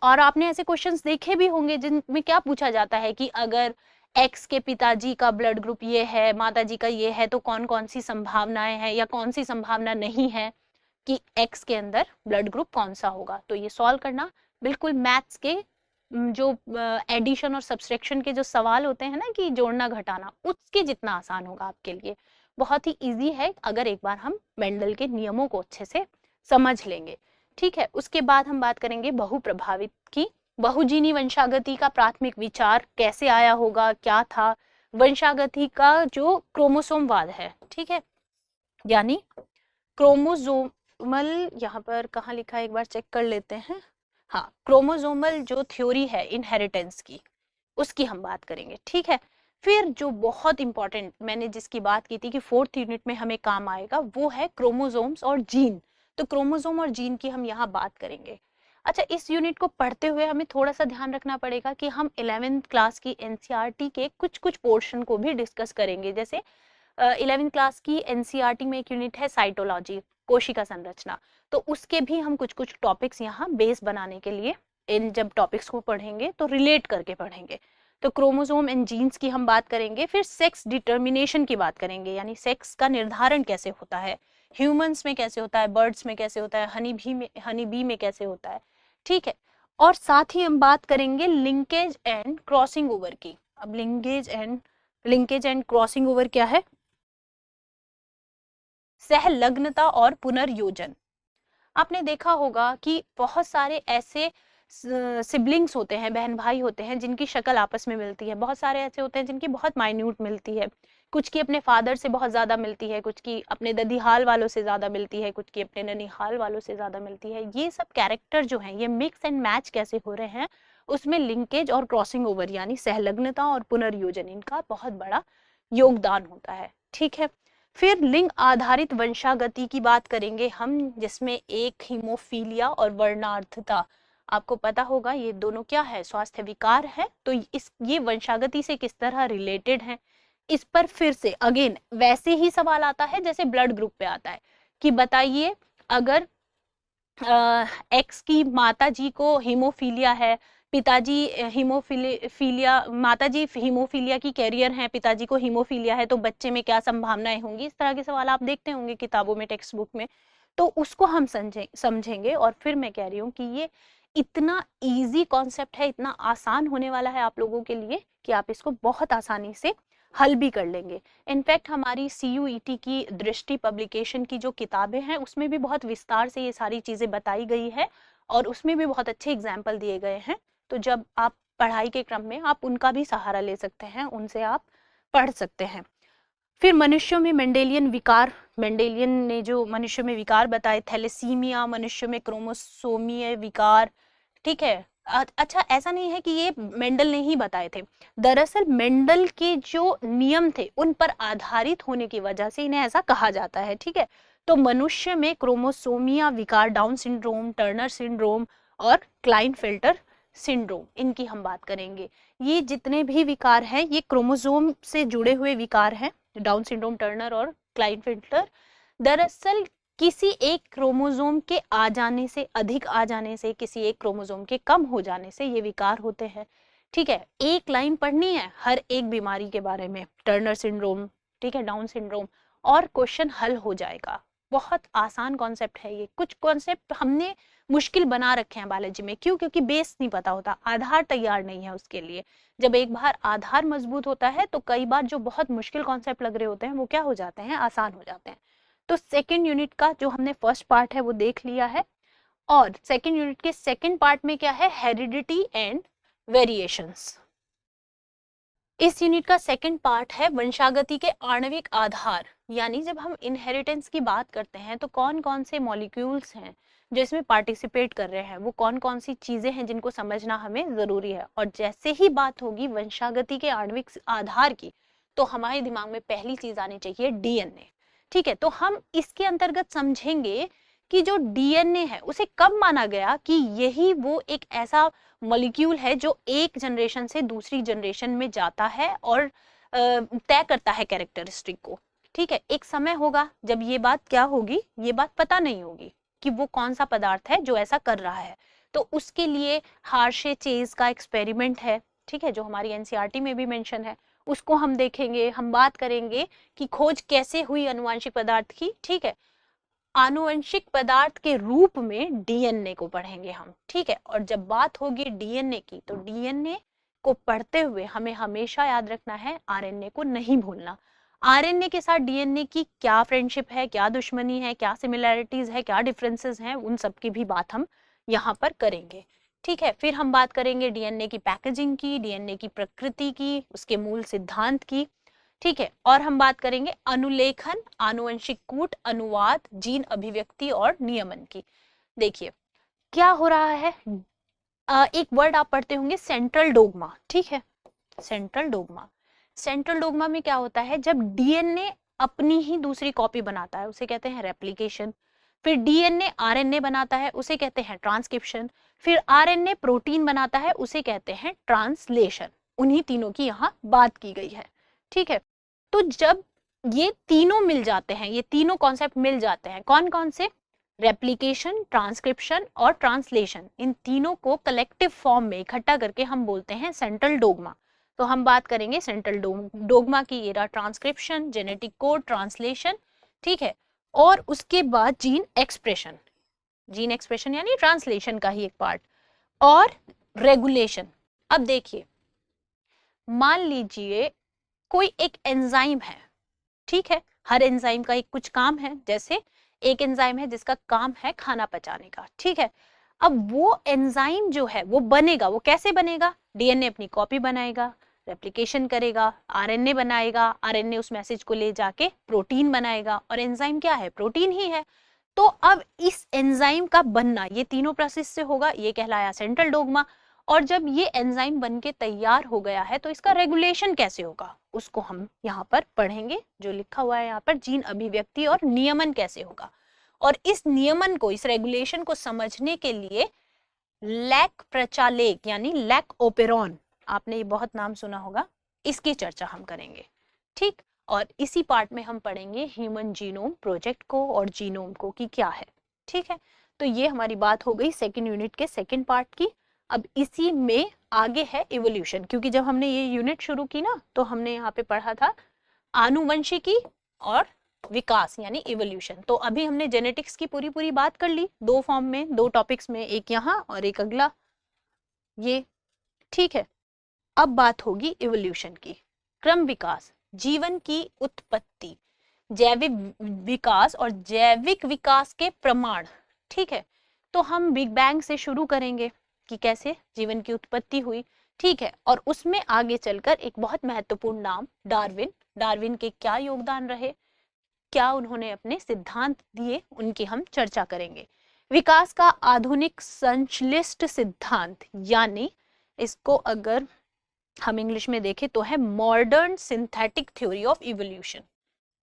और आपने ऐसे क्वेश्चंस देखे भी होंगे जिनमें क्या पूछा जाता है कि अगर एक्स के पिताजी का ब्लड ग्रुप ये है, माताजी का ये है, तो कौन कौन सी संभावनाएं हैं या कौन सी संभावना नहीं है कि एक्स के अंदर ब्लड ग्रुप कौन सा होगा। तो ये सॉल्व करना बिल्कुल मैथ्स के जो एडिशन और सब्सट्रैक्शन के जो सवाल होते हैं ना, कि जोड़ना घटाना, उसके जितना आसान होगा आपके लिए। बहुत ही इजी है अगर एक बार हम मेंडल के नियमों को अच्छे से समझ लेंगे। ठीक है, उसके बाद हम बात करेंगे बहु प्रभावित की। बहुजीनी वंशागति का प्राथमिक विचार कैसे आया होगा, क्या था, वंशागति का जो क्रोमोसोमवाद है, ठीक है, यानी क्रोमोसोमल, यहाँ पर कहाँ लिखा है एक बार चेक कर लेते हैं, हाँ, क्रोमोसोमल जो थ्योरी है इनहेरिटेंस की, उसकी हम बात करेंगे। ठीक है, फिर जो बहुत इंपॉर्टेंट मैंने जिसकी बात की थी कि फोर्थ यूनिट में हमें काम आएगा, वो है क्रोमोसोम्स और जीन। तो क्रोमोसोम और जीन की हम यहाँ बात करेंगे। अच्छा, इस यूनिट को पढ़ते हुए हमें थोड़ा सा ध्यान रखना पड़ेगा कि हम 11th क्लास की NCERT के कुछ कुछ पोर्शन को भी डिस्कस करेंगे। जैसे 11वीं क्लास की एनसीईआरटी में एक यूनिट है साइटोलॉजी, कोशिका संरचना, तो उसके भी हम कुछ कुछ टॉपिक्स यहाँ बेस बनाने के लिए इन जब टॉपिक्स को पढ़ेंगे तो रिलेट करके पढ़ेंगे। तो क्रोमोसोम एंड जीन्स की हम बात करेंगे, फिर सेक्स डिटर्मिनेशन की बात करेंगे, यानी सेक्स का निर्धारण कैसे होता है, ह्यूमंस में कैसे होता है, बर्ड्स में कैसे होता है, हनी बी में कैसे होता है, ठीक है। और साथ ही हम बात करेंगे लिंकेज एंड क्रॉसिंग ओवर की। अब लिंकेज एंड क्रॉसिंग ओवर क्या है? सहलग्नता और पुनर्योजन। आपने देखा होगा कि बहुत सारे ऐसे सिबलिंग्स होते हैं, बहन भाई होते हैं, जिनकी शक्ल आपस में मिलती है, बहुत सारे ऐसे होते हैं जिनकी बहुत माइन्यूट मिलती है, कुछ की अपने फादर से बहुत ज्यादा मिलती है, कुछ की अपने ददीहाल वालों से ज्यादा मिलती है, कुछ की अपने ननिहाल वालों से ज्यादा मिलती है। ये सब कैरेक्टर जो हैं, ये मिक्स एंड मैच कैसे हो रहे हैं, उसमें लिंकेज और क्रॉसिंग ओवर यानी सहलग्नता और पुनर्योजन, इनका बहुत बड़ा योगदान होता है, ठीक है। फिर लिंग आधारित वंशागति की बात करेंगे हम, जिसमें एक हीमोफीलिया और वर्णार्थता। आपको पता होगा ये दोनों क्या है? स्वास्थ्य विकार है। तो ये वंशागति से किस तरह रिलेटेड है, इस पर फिर से अगेन वैसे ही सवाल आता है जैसे ब्लड ग्रुप पे आता है कि बताइए अगर एक्स की माता जी को हीमोफीलिया है, पिताजी हीमोफीलिया, माताजी हीमोफीलिया की कैरियर हैं, पिताजी को हीमोफीलिया है, तो बच्चे में क्या संभावनाएं होंगी? इस तरह के सवाल आप देखते होंगे किताबों में, टेक्स्ट बुक में। तो उसको हम समझेंगे। और फिर मैं कह रही हूँ कि ये इतना इजी कॉन्सेप्ट है, इतना आसान होने वाला है आप लोगों के लिए कि आप इसको बहुत आसानी से हल भी कर लेंगे। इनफैक्ट हमारी CUET की दृष्टि पब्लिकेशन की जो किताबें हैं उसमें भी बहुत विस्तार से ये सारी चीजें बताई गई है और उसमें भी बहुत अच्छे एग्जाम्पल दिए गए हैं। तो जब आप पढ़ाई के क्रम में आप उनका भी सहारा ले सकते हैं, उनसे आप पढ़ सकते हैं। फिर मनुष्यों में मेंडेलियन विकार, मेंडेलियन ने जो मनुष्य में विकार बताए, थैलेसीमिया, मनुष्य में क्रोमोसोमीय विकार, ठीक है। अच्छा, ऐसा नहीं है कि ये मेंडल ने ही बताए थे, दरअसल मेंडल के जो नियम थे उन पर आधारित होने की वजह से इन्हें ऐसा कहा जाता है, ठीक है। तो मनुष्य में क्रोमोसोमिया विकार, डाउन सिंड्रोम, टर्नर सिंड्रोम और क्लाइनफेल्टर सिंड्रोम, इनकी हम बात करेंगे। ये जितने भी विकार हैं ये क्रोमोसोम से जुड़े हुए विकार हैं, डाउन सिंड्रोम, टर्नर और क्लाइनफेल्टर। दरअसल किसी एक क्रोमोसोम के आ जाने से, अधिक आ जाने से, किसी एक क्रोमोसोम के कम हो जाने से ये विकार होते हैं, ठीक है। एक लाइन पढ़नी है हर एक बीमारी के बारे में, टर्नर सिंड्रोम, ठीक है, डाउन सिंड्रोम, और क्वेश्चन हल हो जाएगा। बहुत आसान कॉन्सेप्ट है ये। कुछ कॉन्सेप्ट हमने मुश्किल बना रखे हैं बायोलॉजी में, क्यों? क्योंकि बेस नहीं पता होता, आधार तैयार नहीं है उसके लिए। जब एक बार आधार मजबूत होता है तो कई बार जो बहुत मुश्किल कॉन्सेप्ट लग रहे होते हैं वो क्या हो जाते हैं? आसान हो जाते हैं। तो सेकेंड यूनिट का जो हमने फर्स्ट पार्ट है वो देख लिया है, और सेकेंड यूनिट के सेकेंड पार्ट में क्या है? Heredity and variations. इस यूनिट का सेकंड पार्ट है वंशागति के आणविक आधार, यानी जब हम इनहेरिटेंस की बात करते हैं तो कौन कौन से मॉलिक्यूल्स हैं जो इसमें पार्टिसिपेट कर रहे हैं, वो कौन कौन सी चीजें हैं जिनको समझना हमें जरूरी है। और जैसे ही बात होगी वंशागति के आणविक आधार की, तो हमारे दिमाग में पहली चीज आनी चाहिए DNA, ठीक है। तो हम इसके अंतर्गत समझेंगे कि जो DNA है उसे कब माना गया कि यही वो एक ऐसा मॉलिक्यूल है जो एक जनरेशन से दूसरी जनरेशन में जाता है और तय करता है कैरेक्टरिस्टिक को, ठीक है। एक समय होगा जब ये बात क्या होगी, ये बात पता नहीं होगी कि वो कौन सा पदार्थ है जो ऐसा कर रहा है। तो उसके लिए हार्शे चेज का एक्सपेरिमेंट है, ठीक है, जो हमारी एनसीईआरटी में भी मेंशन है, उसको हम देखेंगे। हम बात करेंगे कि खोज कैसे हुई आनुवंशिक पदार्थ की, ठीक है। आनुवंशिक पदार्थ के रूप में DNA को पढ़ेंगे हम, ठीक है। और जब बात होगी DNA की, तो DNA को पढ़ते हुए हमें हमेशा याद रखना है RNA को नहीं भूलना। RNA के साथ DNA की क्या फ्रेंडशिप है, क्या दुश्मनी है, क्या सिमिलैरिटीज है, क्या डिफरेंसेस हैं, उन सब की भी बात हम यहाँ पर करेंगे, ठीक है। फिर हम बात करेंगे DNA की पैकेजिंग की, DNA की प्रकृति की, उसके मूल सिद्धांत की, ठीक है। और हम बात करेंगे अनुलेखन, आनुवंशिक कूट, अनुवाद, जीन अभिव्यक्ति और नियमन की। देखिए क्या हो रहा है, एक वर्ड आप पढ़ते होंगे सेंट्रल डोग्मा, ठीक है। सेंट्रल डोग्मा, सेंट्रल डोग्मा में क्या होता है? जब DNA अपनी ही दूसरी कॉपी बनाता है उसे कहते हैं रेप्लिकेशन, फिर DNA RNA बनाता है उसे कहते हैं ट्रांसक्रिप्शन, फिर RNA प्रोटीन बनाता है उसे कहते हैं ट्रांसलेशन। उन्हीं तीनों की यहाँ बात की गई है, ठीक है। तो जब ये तीनों मिल जाते हैं, ये तीनों कॉन्सेप्ट मिल जाते हैं। कौन कौन से? रेप्लिकेशन, ट्रांसक्रिप्शन और ट्रांसलेशन। इन तीनों को कलेक्टिव फॉर्म में इकट्ठा करके हम बोलते हैं सेंट्रल डोग्मा। तो हम बात करेंगे सेंट्रल डोग्मा की। ये रहा ट्रांसक्रिप्शन, जेनेटिक कोड, ट्रांसलेशन, ठीक है। और उसके बाद जीन एक्सप्रेशन, जीन एक्सप्रेशन यानी ट्रांसलेशन का ही एक पार्ट, और रेगुलेशन। अब देखिए, मान लीजिए कोई एक एंजाइम है, ठीक है, हर एंजाइम का एक कुछ काम है। जैसे एक एंजाइम है जिसका काम है खाना पचाने का, ठीक है। अब वो एंजाइम जो है वो बनेगा, वो कैसे बनेगा? डीएनए अपनी कॉपी बनाएगा, रेप्लिकेशन करेगा, आरएनए बनाएगा, आरएनए उस मैसेज को ले जाके प्रोटीन बनाएगा, और एंजाइम क्या है? प्रोटीन ही है। तो अब इस एंजाइम का बनना ये तीनों प्रोसेस से होगा, ये कहलाया सेंट्रल डोग्मा। और जब ये एंजाइम बनके तैयार हो गया है तो इसका रेगुलेशन कैसे होगा, उसको हम यहाँ पर पढ़ेंगे। जो लिखा हुआ है यहाँ पर, जीन अभिव्यक्ति और नियमन कैसे होगा। और इस नियमन को, इस रेगुलेशन को समझने के लिए लैक प्रचालेक यानी लैक ओपेरॉन, आपने ये बहुत नाम सुना होगा, इसकी चर्चा हम करेंगे, ठीक। और इसी पार्ट में हम पढ़ेंगे ह्यूमन जीनोम प्रोजेक्ट को और जीनोम को कि क्या है, ठीक है। तो ये हमारी बात हो गई सेकेंड यूनिट के सेकेंड पार्ट की। अब इसी में आगे है इवोल्यूशन, क्योंकि जब हमने ये यूनिट शुरू की ना तो हमने यहाँ पे पढ़ा था आनुवंशिकी और विकास यानी इवोल्यूशन। तो अभी हमने जेनेटिक्स की पूरी बात कर ली, दो फॉर्म में, दो टॉपिक्स में, एक यहाँ और एक अगला ये, ठीक है। अब बात होगी इवोल्यूशन की। क्रम विकास, जीवन की उत्पत्ति, जैविक विकास और जैविक विकास के प्रमाण, ठीक है। तो हम बिग बैंग से शुरू करेंगे कि कैसे जीवन की उत्पत्ति हुई, ठीक है। और उसमें आगे चलकर एक बहुत महत्वपूर्ण नाम डार्विन, डार्विन के क्या योगदान रहे, क्या उन्होंने अपने सिद्धांत दिए, उनकी हम चर्चा करेंगे। विकास का आधुनिक संश्लिष्ट सिद्धांत, यानी इसको अगर हम इंग्लिश में देखें तो है modern synthetic theory of evolution.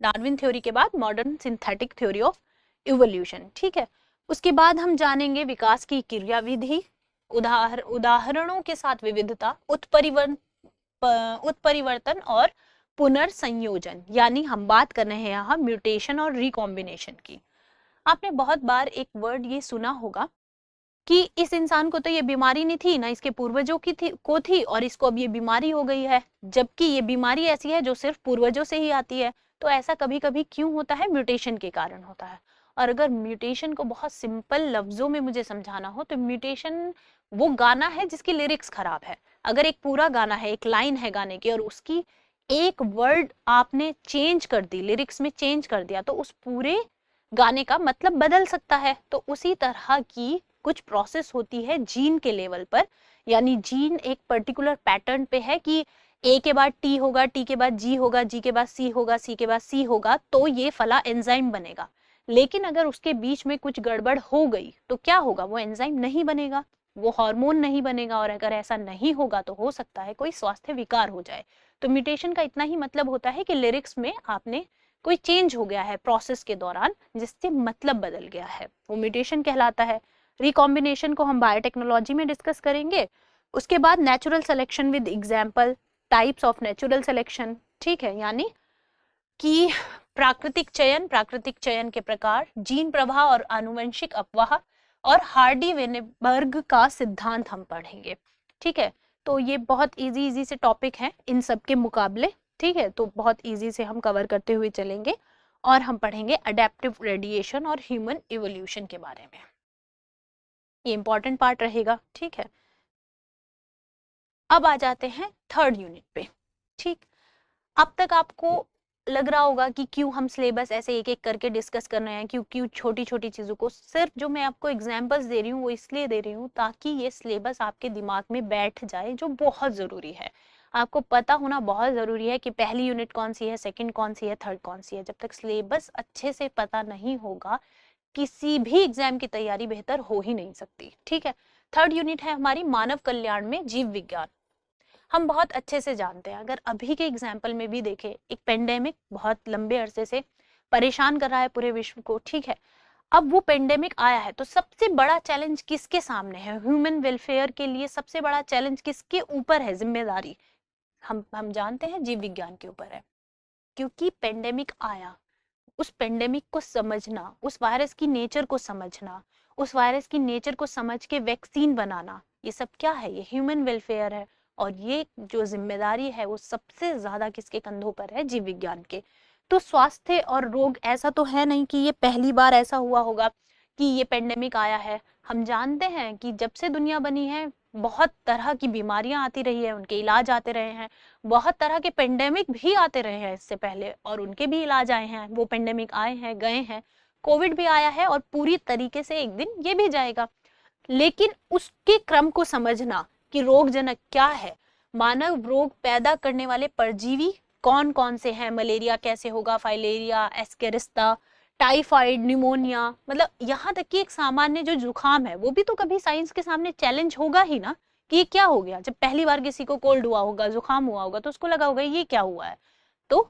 Darwin theory के बाद modern synthetic theory of evolution, ठीक है। उसके बाद हम जानेंगे विकास की क्रियाविधि, उदाहरणों के साथ विविधता, उत्परिवर्तन और पुनर्संयोजन, यानी हम बात कर रहे हैं यहाँ म्यूटेशन और रिकॉम्बिनेशन की। आपने बहुत बार एक वर्ड ये सुना होगा कि इस इंसान को तो ये बीमारी नहीं थी ना, इसके पूर्वजों की थी और इसको अब ये बीमारी हो गई है, जबकि ये बीमारी ऐसी है जो सिर्फ पूर्वजों से ही आती है। तो ऐसा कभी कभी क्यों होता है? म्यूटेशन के कारण होता है। और अगर म्यूटेशन को बहुत सिंपल लफ्जों में मुझे समझाना हो तो म्यूटेशन वो गाना है जिसकी लिरिक्स खराब है। अगर एक पूरा गाना है, एक लाइन है गाने की, और उसकी एक वर्ड आपने चेंज कर दी, लिरिक्स में चेंज कर दिया, तो उस पूरे गाने का मतलब बदल सकता है। तो उसी तरह की कुछ प्रोसेस होती है जीन के लेवल पर, यानी जीन एक पर्टिकुलर पैटर्न पे है कि ए के बाद टी होगा, टी के बाद जी होगा, जी के बाद सी होगा, सी के बाद सी होगा, तो ये फला एंजाइम बनेगा। लेकिन अगर उसके बीच में कुछ गड़बड़ हो गई तो क्या होगा? वो एंजाइम नहीं बनेगा, वो हार्मोन नहीं बनेगा, और अगर ऐसा नहीं होगा तो हो सकता है कोई स्वास्थ्य विकार हो जाए। तो म्यूटेशन का इतना ही मतलब होता है कि लिरिक्स में आपने कोई चेंज हो गया है प्रोसेस के दौरान, जिससे मतलब बदल गया है, वो म्यूटेशन कहलाता है। रिकॉम्बिनेशन को हम बायोटेक्नोलॉजी में डिस्कस करेंगे। उसके बाद natural selection with example, types of natural selection, ठीक है, यानी कि प्राकृतिक चयन के प्रकार, जीन प्रवाह और आनुवंशिक अपवाह, और हार्डी वेनेबर्ग का सिद्धांत हम पढ़ेंगे, ठीक है। तो ये बहुत इजी से टॉपिक है इन सब के मुकाबले, ठीक है। तो बहुत इजी से हम कवर करते हुए चलेंगे, और हम पढ़ेंगे अडेप्टिव रेडिएशन और ह्यूमन इवोल्यूशन के बारे में। ये इंपॉर्टेंट पार्ट रहेगा, ठीक है। अब आ जाते हैं थर्ड यूनिट पे, ठीक। अब तक आपको लग रहा होगा कि क्यों हम सिलेबस ऐसे एक एक करके डिस्कस कर रहे हैं, क्यों छोटी छोटी चीजों को, सिर्फ जो मैं आपको एग्जांपल्स दे रही हूँ वो इसलिए दे रही हूँ ताकि ये सिलेबस आपके दिमाग में बैठ जाए, जो बहुत जरूरी है। आपको पता होना बहुत जरूरी है कि पहली यूनिट कौन सी है, सेकंड कौन सी है, थर्ड कौन सी है। जब तक सिलेबस अच्छे से पता नहीं होगा, किसी भी एग्जाम की तैयारी बेहतर हो ही नहीं सकती, ठीक है। थर्ड यूनिट है हमारी मानव कल्याण में जीव विज्ञान। हम बहुत अच्छे से जानते हैं, अगर अभी के एग्जाम्पल में भी देखें, एक पेंडेमिक बहुत लंबे अरसे से परेशान कर रहा है पूरे विश्व को, ठीक है। अब वो पेंडेमिक आया है तो सबसे बड़ा चैलेंज किसके सामने है? ह्यूमन वेलफेयर के लिए सबसे बड़ा चैलेंज किसके ऊपर है? जिम्मेदारी हम जानते हैं जीव विज्ञान के ऊपर है। क्योंकि पेंडेमिक आया, उस पेंडेमिक को समझना, उस वायरस की नेचर को समझना, उस वायरस की नेचर को समझ के वैक्सीन बनाना, ये सब क्या है, ये ह्यूमन वेलफेयर है। और ये जो जिम्मेदारी है वो सबसे ज्यादा किसके कंधों पर है, जीव विज्ञान के। तो स्वास्थ्य और रोग ऐसा तो है नहीं कि ये पहली बार ऐसा हुआ होगा कि ये पेंडेमिक आया है। हम जानते हैं कि जब से दुनिया बनी है बहुत तरह की बीमारियां आती रही है, उनके इलाज आते रहे हैं, बहुत तरह के पेंडेमिक भी आते रहे हैं इससे पहले और उनके भी इलाज आए हैं, वो पेंडेमिक आए हैं गए हैं। कोविड भी आया है और पूरी तरीके से एक दिन ये भी जाएगा। लेकिन उसके क्रम को समझना कि रोगजनक क्या है, मानव रोग पैदा करने वाले परजीवी कौन कौन से हैं, मलेरिया कैसे होगा, फाइलेरिया, एस्केरिस्ता, टाइफाइड, निमोनिया, मतलब यहाँ तक कि एक सामान्य जो जुकाम है वो भी तो कभी साइंस के सामने चैलेंज होगा ही ना कि ये क्या हो गया। जब पहली बार किसी को कोल्ड हुआ होगा, जुकाम हुआ होगा, तो उसको लगा होगा ये क्या हुआ है। तो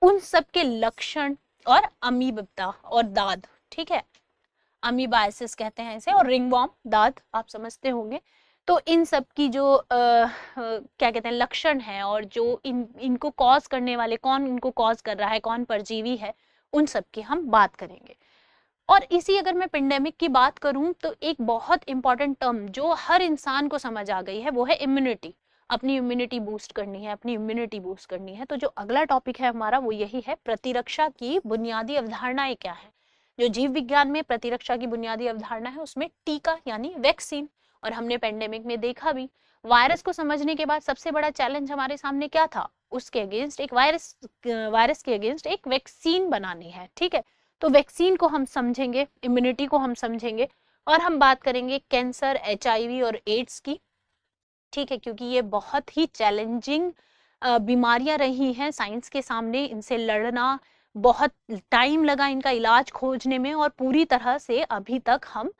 उन सब के लक्षण और अमीबा और दाद, ठीक है, अमीबाइसिस कहते हैं इसे, और रिंगवॉर्म, दाद, आप समझते होंगे। तो इन सब की जो क्या कहते हैं लक्षण है और जो इनको कॉज करने वाले, कौन इनको कॉज कर रहा है, कौन परजीवी है, उन सब की हम बात करेंगे। और इसी अगर मैं पेंडेमिक की बात करूं तो एक बहुत इंपॉर्टेंट टर्म जो हर इंसान को समझ आ गई है वो है इम्यूनिटी। अपनी इम्यूनिटी बूस्ट करनी है, अपनी इम्यूनिटी बूस्ट करनी है। तो जो अगला टॉपिक है हमारा वो यही है, प्रतिरक्षा की बुनियादी अवधारणाएं क्या है। जो जीव विज्ञान में प्रतिरक्षा की बुनियादी अवधारणा है उसमें टीका यानी वैक्सीन, और हमने पेंडेमिक में देखा भी। वायरस को समझने के बाद सबसे बड़ा चैलेंज हमारे सामने क्या था, उसके अगेंस्ट एक वायरस के अगेंस्ट एक वैक्सीन बनानी है, ठीक है। तो वैक्सीन को हम समझेंगे, इम्यूनिटी को हम समझेंगे, और हम बात करेंगे कैंसर, HIV और एड्स की, ठीक है, क्योंकि ये बहुत ही चैलेंजिंग बीमारियां रही हैं साइंस के सामने। इनसे लड़ना, बहुत टाइम लगा इनका इलाज खोजने में, और पूरी तरह से अभी तक हम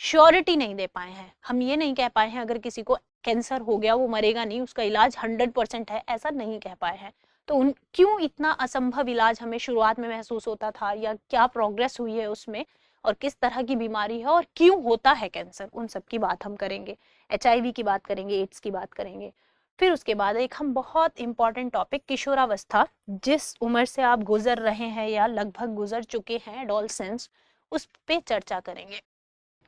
श्योरिटी नहीं दे पाए हैं। हम ये नहीं कह पाए हैं अगर किसी को कैंसर हो गया वो मरेगा नहीं, उसका इलाज 100% है, ऐसा नहीं कह पाए हैं। तो क्यों इतना असंभव इलाज हमें शुरुआत में महसूस होता था, या क्या प्रोग्रेस हुई है उसमें, और किस तरह की बीमारी है और क्यों होता है कैंसर, उन सब की बात हम करेंगे। HIV की बात करेंगे, एड्स की बात करेंगे। फिर उसके बाद एक हम बहुत इंपॉर्टेंट टॉपिक, किशोरावस्था, जिस उम्र से आप गुजर रहे हैं या लगभग गुजर चुके हैं, एडोलसेंस, उस पे चर्चा करेंगे।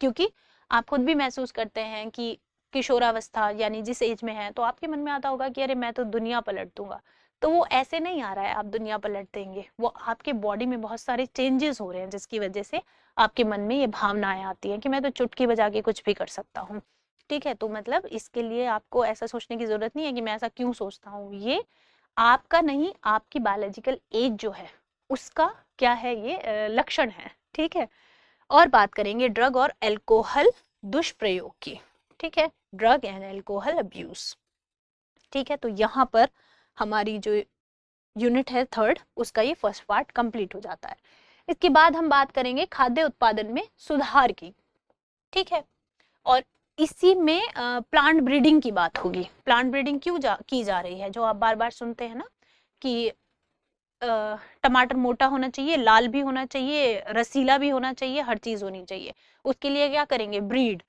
क्योंकि आप खुद भी महसूस करते हैं कि किशोरावस्था यानी जिस एज में है, तो आपके मन में आता होगा कि अरे मैं तो दुनिया पलट दूंगा। तो वो ऐसे नहीं आ रहा है आप दुनिया पलट देंगे, वो आपके बॉडी में बहुत सारे चेंजेस हो रहे हैं जिसकी वजह से आपके मन में ये भावनाएं आती हैं कि मैं तो चुटकी बजा के कुछ भी कर सकता हूँ, ठीक है। तो मतलब इसके लिए आपको ऐसा सोचने की जरूरत नहीं है कि मैं ऐसा क्यों सोचता हूँ, ये आपका नहीं, आपकी बायोलॉजिकल एज जो है उसका क्या है, ये लक्षण है, ठीक है। और बात करेंगे ड्रग और अल्कोहल दुष्प्रयोग की, ठीक है, ड्रग एंड अल्कोहल अब्यूज, ठीक है। तो यहाँ पर हमारी जो यूनिट है थर्ड, उसका ये फर्स्ट पार्ट कंप्लीट हो जाता है। इसके बाद हम बात करेंगे खाद्य उत्पादन में सुधार की, ठीक है। और इसी में प्लांट ब्रीडिंग की बात होगी। प्लांट ब्रीडिंग क्यों की जा रही है, जो आप बार बार सुनते हैं ना कि टमाटर मोटा होना चाहिए, लाल भी होना चाहिए, रसीला भी होना चाहिए, हर चीज होनी चाहिए। उसके लिए क्या करेंगे, ब्रीड।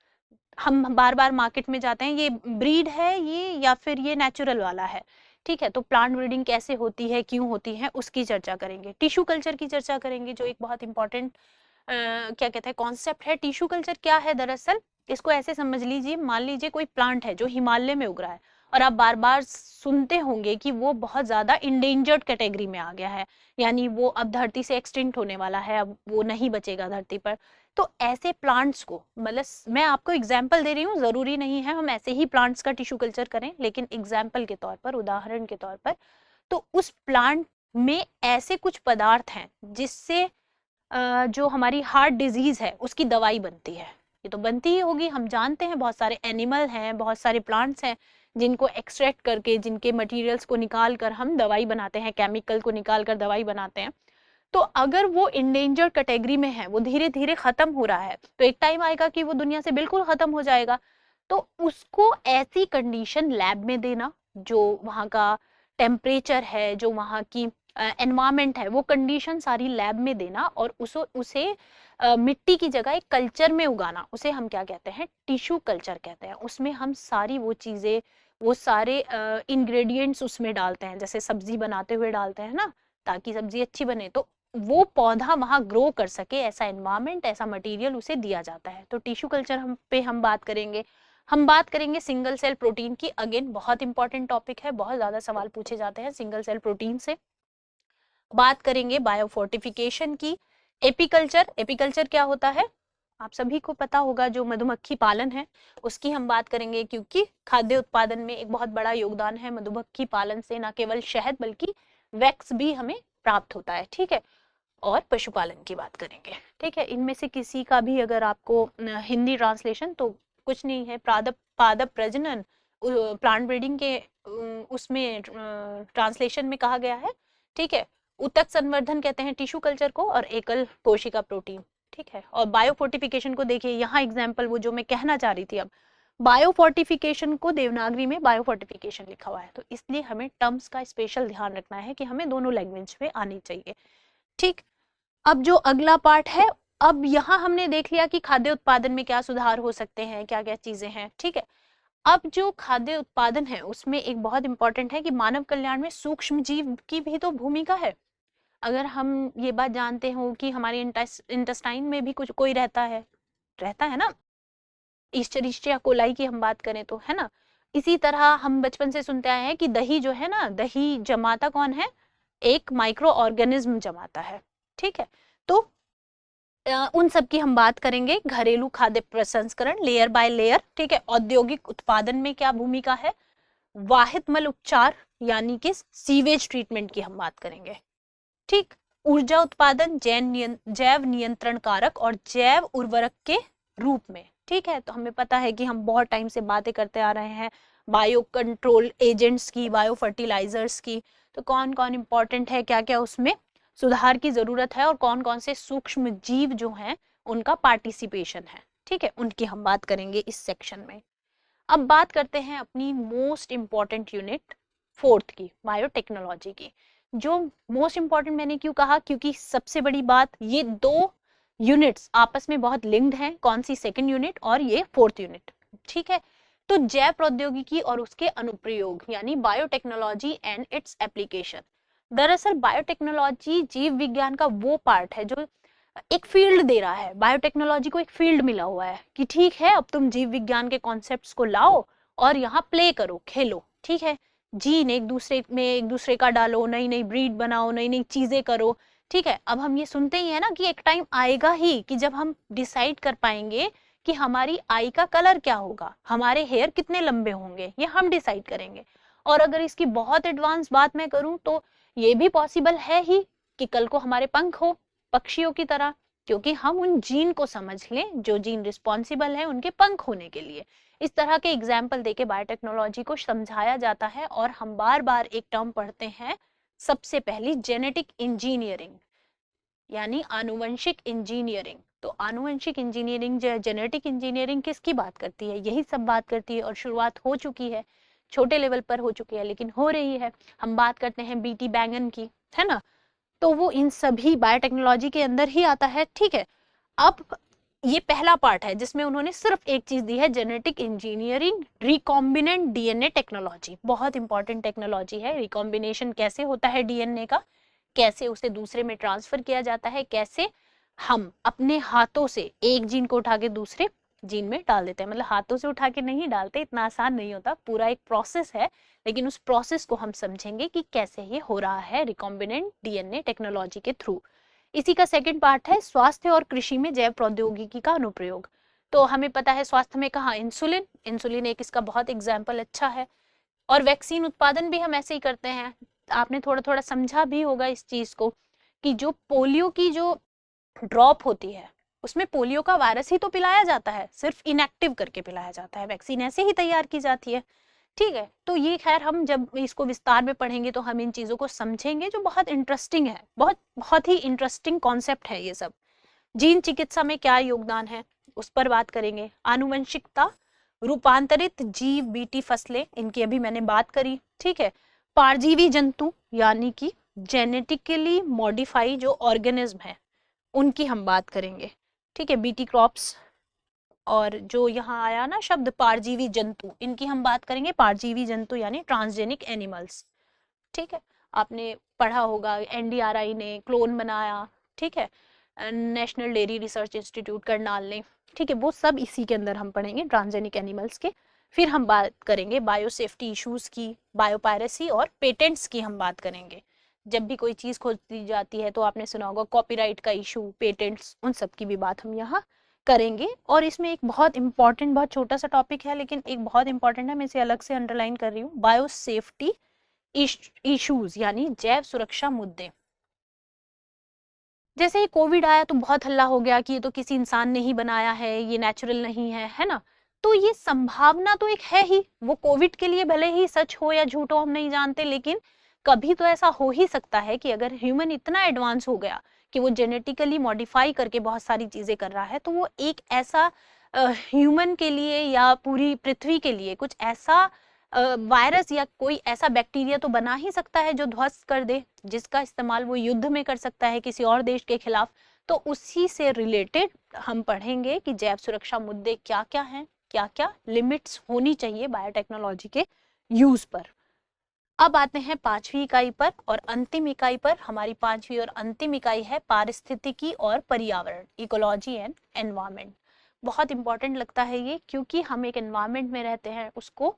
हम बार बार मार्केट में जाते हैं, ये ब्रीड है ये या फिर ये नेचुरल वाला है, ठीक है। तो प्लांट ब्रीडिंग कैसे होती है, क्यों होती है, उसकी चर्चा करेंगे। टिश्यू कल्चर की चर्चा करेंगे, जो एक बहुत इंपॉर्टेंट क्या कहते हैं कॉन्सेप्ट है। टिश्यू कल्चर क्या है, दरअसल इसको ऐसे समझ लीजिए, मान लीजिए कोई प्लांट है जो हिमालय में उग रहा है, और आप बार बार सुनते होंगे कि वो बहुत ज्यादा इंडेंजर्ड कैटेगरी में आ गया है, यानी वो अब धरती से एक्सटिंक्ट होने वाला है, अब वो नहीं बचेगा धरती पर। तो ऐसे प्लांट्स को, मतलब मैं आपको एग्जाम्पल दे रही हूँ, जरूरी नहीं है हम ऐसे ही प्लांट्स का टिश्यू कल्चर करें, लेकिन एग्जाम्पल के तौर पर, उदाहरण के तौर पर, तो उस प्लांट में ऐसे कुछ पदार्थ हैं जिससे जो हमारी हार्ट डिजीज है उसकी दवाई बनती है। ये तो बनती ही होगी, हम जानते हैं, बहुत सारे एनिमल हैं, बहुत सारे प्लांट्स हैं जिनको एक्सट्रैक्ट करके, जिनके मटेरियल्स को निकाल कर हम दवाई बनाते हैं, केमिकल को निकाल कर दवाई बनाते हैं। तो अगर वो इंडेंजर्ड कैटेगरी में है, वो धीरे धीरे खत्म हो रहा है, तो एक टाइम आएगा कि वो दुनिया से बिल्कुल खत्म हो जाएगा। तो उसको ऐसी कंडीशन लैब में देना, जो वहाँ का टेम्परेचर है, जो वहाँ की एनवायरमेंट है, वो कंडीशन सारी लैब में देना, और उसे मिट्टी की जगह एक कल्चर में उगाना, उसे हम क्या कहते हैं, टिश्यू कल्चर कहते हैं। उसमें हम सारी वो चीजें, वो सारे इंग्रेडिएंट्स उसमें डालते हैं, जैसे सब्जी बनाते हुए डालते हैं ना, ताकि सब्जी अच्छी बने, तो वो पौधा वहां ग्रो कर सके, ऐसा एनवायरमेंट, ऐसा मटेरियल उसे दिया जाता है। तो टिश्यू कल्चर हम बात करेंगे। हम बात करेंगे सिंगल सेल प्रोटीन की। अगेन बहुत इंपॉर्टेंट टॉपिक है, बहुत ज्यादा सवाल पूछे जाते हैं सिंगल सेल प्रोटीन से। बात करेंगे बायोफोर्टिफिकेशन की। एपीकल्चर, एपीकल्चर क्या होता है आप सभी को पता होगा, जो मधुमक्खी पालन है उसकी हम बात करेंगे, क्योंकि खाद्य उत्पादन में एक बहुत बड़ा योगदान है मधुमक्खी पालन से। न केवल शहद बल्कि वैक्स भी हमें प्राप्त होता है, ठीक है। और पशुपालन की बात करेंगे, ठीक है। इनमें से किसी का भी अगर आपको हिंदी ट्रांसलेशन, तो कुछ नहीं है, पादप प्रजनन प्लांट ब्रीडिंग के उसमें ट्रांसलेशन में कहा गया है, ठीक है। ऊतक संवर्धन कहते हैं टिश्यू कल्चर को, और एकल कोशिका प्रोटीन, ठीक है। और बायोफोर्टिफिकेशन को देखिए, यहाँ एग्जाम्पल वो जो मैं कहना चाह रही थी, अब बायोफोर्टिफिकेशन को देवनागरी में बायोफोर्टिफिकेशन लिखा हुआ है, तो इसलिए हमें टर्म्स का स्पेशल ध्यान रखना है कि हमें दोनों लैंग्वेज में आनी चाहिए, ठीक। अब जो अगला पार्ट है, अब यहाँ हमने देख लिया कि खाद्य उत्पादन में क्या सुधार हो सकते हैं, क्या क्या चीजें हैं, ठीक है। अब जो खाद्य उत्पादन है उसमें एक बहुत इंपॉर्टेंट है कि मानव कल्याण में सूक्ष्म जीव की भी तो भूमिका है। अगर हम ये बात जानते हो कि हमारे इंटेस्टाइन में भी कुछ कोई रहता है ना, ईस्चरिशिया कोलाई की हम बात करें तो, है ना। इसी तरह हम बचपन से सुनते आए हैं कि दही जो है ना, दही जमाता कौन है, एक माइक्रो ऑर्गेनिज्म जमाता है, ठीक है। तो उन सब की हम बात करेंगे। घरेलू खाद्य प्रसंस्करण लेयर बाय लेयर, ठीक है। औद्योगिक उत्पादन में क्या भूमिका है, वाहित मल उपचार यानी कि सीवेज ट्रीटमेंट की हम बात करेंगे, ठीक। ऊर्जा उत्पादन जैव नियंत्रण कारक और जैव उर्वरक के रूप में, ठीक है। तो हमें पता है कि हम बहुत टाइम से बातें करते आ रहे हैं बायो कंट्रोल एजेंट्स की, बायो फर्टिलाइजर्स की, तो कौन कौन इंपॉर्टेंट है, क्या क्या उसमें सुधार की जरूरत है, और कौन कौन से सूक्ष्म जीव जो हैं उनका पार्टिसिपेशन है, ठीक है, उनकी हम बात करेंगे इस सेक्शन में। अब बात करते हैं अपनी मोस्ट इंपॉर्टेंट यूनिट फोर्थ की, बायोटेक्नोलॉजी की। जो मोस्ट इंपॉर्टेंट मैंने क्यों कहा, क्योंकि सबसे बड़ी बात, ये दो यूनिट्स आपस में बहुत लिंक्ड हैं, कौन सी, सेकंड यूनिट और ये फोर्थ यूनिट, ठीक है। तो जैव प्रौद्योगिकी और उसके अनुप्रयोग यानी बायोटेक्नोलॉजी एंड इट्स एप्लीकेशन। दरअसल बायोटेक्नोलॉजी जीव विज्ञान का वो पार्ट है जो एक फील्ड दे रहा है, बायोटेक्नोलॉजी को एक फील्ड मिला हुआ है कि ठीक है अब तुम जीव विज्ञान के कॉन्सेप्ट्स को लाओ और यहाँ प्ले करो, खेलो, ठीक है। जीन एक दूसरे का डालो, नई नई ब्रीड बनाओ, नई नई चीजें करो, ठीक है। अब हम ये सुनते ही है ना कि एक टाइम आएगा ही कि जब हम डिसाइड कर पाएंगे कि हमारी आई का कलर क्या होगा, हमारे हेयर कितने लंबे होंगे, ये हम डिसाइड करेंगे। और अगर इसकी बहुत एडवांस बात मैं करूं तो ये भी पॉसिबल है ही कि कल को हमारे पंख हो पक्षियों की तरह, क्योंकि हम उन जीन को समझ लें जो जीन रिस्पॉन्सिबल है उनके पंख होने के लिए। इस तरह के एग्जाम्पल देके बायोटेक्नोलॉजी को समझाया जाता है। और हम बार बार एक टर्म पढ़ते हैं, सबसे पहली जेनेटिक इंजीनियरिंग यानी आनुवंशिक इंजीनियरिंग। तो आनुवंशिक इंजीनियरिंग, जेनेटिक इंजीनियरिंग किसकी बात करती है, यही सब बात करती है। और शुरुआत हो चुकी है, छोटे लेवल पर हो चुकी है लेकिन हो रही है। हम बात करते हैं बीटी बैंगन की, है ना, तो वो इन सभी बायोटेक्नोलॉजी के अंदर ही आता है, ठीक है। अब ये पहला पार्ट है जिसमें उन्होंने सिर्फ एक चीज दी है, genetic engineering recombinant DNA technology. बहुत इंपॉर्टेंट टेक्नोलॉजी है। रिकॉम्बिनेशन कैसे होता है डीएनए का, कैसे उसे दूसरे में ट्रांसफर किया जाता है, कैसे हम अपने हाथों से एक जीन को उठा के दूसरे जीन में डाल देते हैं। मतलब हाथों से उठा के नहीं डालते, इतना आसान नहीं होता, पूरा एक प्रोसेस है। लेकिन उस प्रोसेस को हम समझेंगे कि कैसे ये हो रहा है रिकॉम्बिनेंट डीएनए टेक्नोलॉजी के थ्रू। इसी का सेकंड पार्ट है स्वास्थ्य और कृषि में जैव प्रौद्योगिकी का अनुप्रयोग। तो हमें पता है स्वास्थ्य में कहाँ, इंसुलिन एक इसका बहुत एग्जाम्पल अच्छा है। और वैक्सीन उत्पादन भी हम ऐसे ही करते हैं। आपने थोड़ा थोड़ा समझा भी होगा इस चीज को कि जो पोलियो की जो ड्रॉप होती है उसमें पोलियो का वायरस ही तो पिलाया जाता है, सिर्फ इनएक्टिव करके पिलाया जाता है। वैक्सीन ऐसे ही तैयार की जाती है, ठीक है। तो ये खैर हम जब इसको विस्तार में पढ़ेंगे तो हम इन चीजों को समझेंगे, जो बहुत इंटरेस्टिंग है, बहुत ही इंटरेस्टिंग कॉन्सेप्ट है ये सब। जीन चिकित्सा में क्या योगदान है उस पर बात करेंगे। आनुवंशिकता, रूपांतरित जीव बीटी फसलें, इनकी अभी मैंने बात करी, ठीक है। परजीवी जंतु यानी कि जेनेटिकली मॉडिफाई जो ऑर्गेनिज्म है उनकी हम बात करेंगे, ठीक है, बीटी क्रॉप्स। और जो यहाँ आया ना शब्द परजीवी जंतु, इनकी हम बात करेंगे, परजीवी जंतु यानी ट्रांसजेनिक एनिमल्स, ठीक है। आपने पढ़ा होगा, NDRI ने क्लोन बनाया, ठीक है, national dairy research institute Karnal ने, ठीक है, वो सब इसी के अंदर हम पढ़ेंगे ट्रांसजेनिक एनिमल्स के। फिर हम बात करेंगे बायो सेफ्टी इश्यूज की, बायोपायरेसी और पेटेंट्स की हम बात करेंगे। जब भी कोई चीज़ खोज दी जाती है तो आपने सुना होगा कॉपीराइट का इशू, पेटेंट्स, उन सब की भी बात हम यहाँ करेंगे। और इसमें एक बहुत इंपॉर्टेंट, बहुत छोटा सा टॉपिक है लेकिन एक बहुत इंपॉर्टेंट है, मैं इसे अलग से अंडरलाइन कर रही हूँ, बायो सेफ्टी इश्यूज यानी जैव सुरक्षा मुद्दे। जैसे ही कोविड आया तो बहुत हल्ला हो गया कि ये तो किसी इंसान ने ही बनाया है, ये नेचुरल नहीं है ना। तो ये संभावना तो एक है ही, वो कोविड के लिए भले ही सच हो या झूठ हो हम नहीं जानते, लेकिन कभी तो ऐसा हो ही सकता है कि अगर ह्यूमन इतना एडवांस हो गया कि वो जेनेटिकली मॉडिफाई करके बहुत सारी चीजें कर रहा है, तो वो एक ऐसा ह्यूमन के लिए या पूरी पृथ्वी के लिए कुछ ऐसा वायरस या कोई ऐसा बैक्टीरिया तो बना ही सकता है जो ध्वस्त कर दे, जिसका इस्तेमाल वो युद्ध में कर सकता है किसी और देश के खिलाफ। तो उसी से रिलेटेड हम पढ़ेंगे कि जैव सुरक्षा मुद्दे क्या क्या हैं, क्या क्या लिमिट्स होनी चाहिए बायोटेक्नोलॉजी के यूज पर। अब आते हैं 5वीं इकाई पर और अंतिम इकाई पर। हमारी 5वीं और अंतिम इकाई है पारिस्थितिकी और पर्यावरण, इकोलॉजी एंड एनवायरनमेंट। बहुत इंपॉर्टेंट लगता है ये, क्योंकि हम एक एनवायरनमेंट में रहते हैं, उसको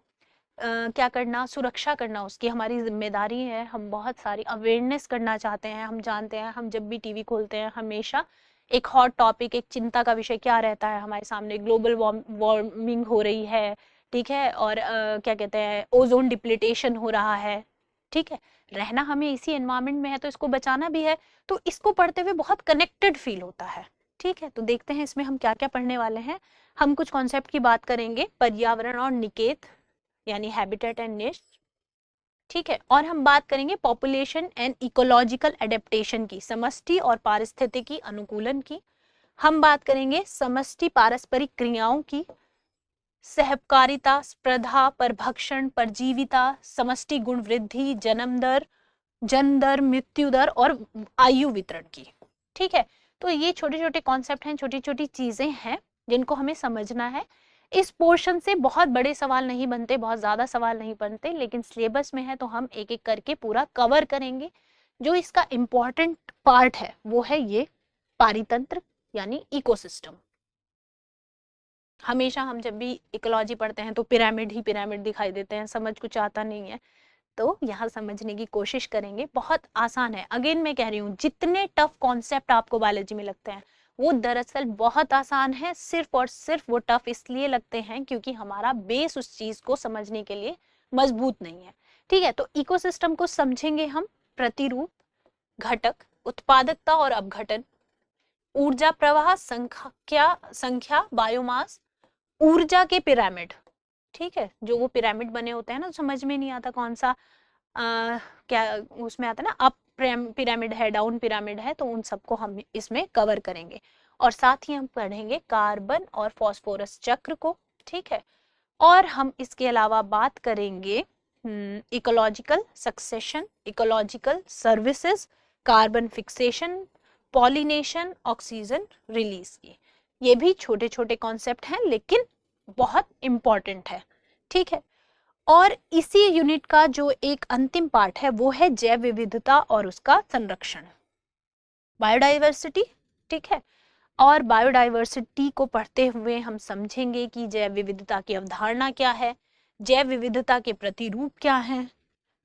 क्या करना, सुरक्षा करना उसकी हमारी जिम्मेदारी है। हम बहुत सारी अवेयरनेस करना चाहते हैं। हम जानते हैं, हम जब भी टीवी खोलते हैं हमेशा एक हॉट टॉपिक, एक चिंता का विषय क्या रहता है हमारे सामने, ग्लोबल वार्मिंग हो रही है, ठीक है, और क्या कहते हैं, ओजोन डिप्लीटेशन हो रहा है, ठीक है। रहना हमें इसी एनवायरनमेंट में है तो इसको बचाना भी है। तो इसको पढ़ते हुए बहुत कनेक्टेड फील होता है, ठीक है। तो देखते हैं इसमें हम क्या क्या पढ़ने वाले हैं। हम कुछ कॉन्सेप्ट की बात करेंगे, पर्यावरण और निकेत यानी हैबिटेट एंड निश, ठीक है। और हम बात करेंगे पॉपुलेशन एंड इकोलॉजिकल एडेप्टेशन की, समष्टि और पारिस्थितिकी अनुकूलन की। हम बात करेंगे समष्टि पारस्परिक क्रियाओं की, सहकारिता, स्पर्धा, परभक्षण, परजीविता, समष्टि गुण वृद्धि, जन्म दर, मृत्यु दर और आयु वितरण की, ठीक है। तो ये छोटे छोटे कॉन्सेप्ट हैं, छोटी छोटी चीजें हैं जिनको हमें समझना है। इस पोर्शन से बहुत बड़े सवाल नहीं बनते, बहुत ज्यादा सवाल नहीं बनते, लेकिन सिलेबस में है तो हम एक एक करके पूरा कवर करेंगे। जो इसका इम्पोर्टेंट पार्ट है वो है ये पारितंत्र यानी इकोसिस्टम। हमेशा हम जब भी इकोलॉजी पढ़ते हैं तो पिरामिड ही पिरामिड दिखाई देते हैं, समझ कुछ आता नहीं है। तो यहाँ समझने की कोशिश करेंगे, बहुत आसान है। अगेन मैं कह रही हूँ, जितने टफ कॉन्सेप्ट आपको बायोलॉजी में लगते हैं वो दरअसल बहुत आसान है। सिर्फ और सिर्फ वो टफ इसलिए लगते हैं क्योंकि हमारा बेस उस चीज को समझने के लिए मजबूत नहीं है, ठीक है। तो इकोसिस्टम को समझेंगे हम, प्रतिरूप, घटक, उत्पादकता और अपघटन, ऊर्जा प्रवाह, संख्या, बायोमास, ऊर्जा के पिरामिड, ठीक है। जो वो पिरामिड बने होते हैं ना, समझ में नहीं आता कौन सा क्या उसमें आता है ना, अप पिरामिड है, डाउन पिरामिड है, तो उन सबको हम इसमें कवर करेंगे। और साथ ही हम पढ़ेंगे कार्बन और फास्फोरस चक्र को, ठीक है। और हम इसके अलावा बात करेंगे ecological succession, ecological services, carbon fixation, pollination, oxygen release की। ये भी छोटे छोटे कॉन्सेप्ट हैं लेकिन बहुत इंपॉर्टेंट है, ठीक है। और इसी यूनिट का जो एक अंतिम पार्ट है वो है जैव विविधता और उसका संरक्षण, बायोडाइवर्सिटी, ठीक है। और बायोडाइवर्सिटी को पढ़ते हुए हम समझेंगे कि जैव विविधता की अवधारणा क्या है, जैव विविधता के प्रतिरूप क्या हैं,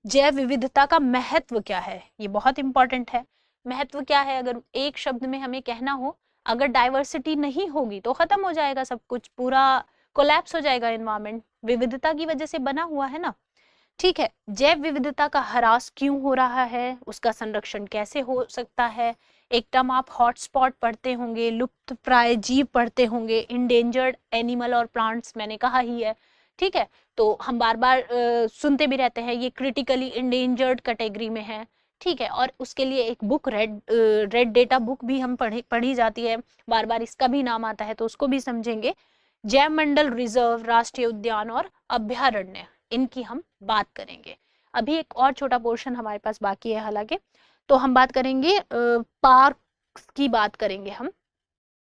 जैव विविधता का महत्व क्या है। ये बहुत इंपॉर्टेंट है। महत्व क्या है, अगर एक शब्द में हमें कहना हो, अगर डाइवर्सिटी नहीं होगी तो खत्म हो जाएगा सब कुछ, पूरा कोलैप्स हो जाएगा एनवायरनमेंट, विविधता की वजह से बना हुआ है ना, ठीक है। जैव विविधता का ह्रास क्यों हो रहा है, उसका संरक्षण कैसे हो सकता है। एक टर्म आप हॉटस्पॉट पढ़ते होंगे, लुप्त प्राय जीव पढ़ते होंगे, इंडेंजर्ड एनिमल और प्लांट्स, मैंने कहा ही है, ठीक है। तो हम बार बार सुनते भी रहते हैं ये क्रिटिकली इंडेंजर्ड कैटेगरी में है, ठीक है। और उसके लिए एक बुक रेड डेटा बुक भी हम पढ़ी जाती है, बार बार इसका भी नाम आता है, तो उसको भी समझेंगे। जैव मंडल, रिजर्व, राष्ट्रीय उद्यान और अभ्यारण्य, इनकी हम बात करेंगे। अभी एक और छोटा पोर्शन हमारे पास बाकी है हालांकि, तो हम बात करेंगे पार्क्स की बात करेंगे हम,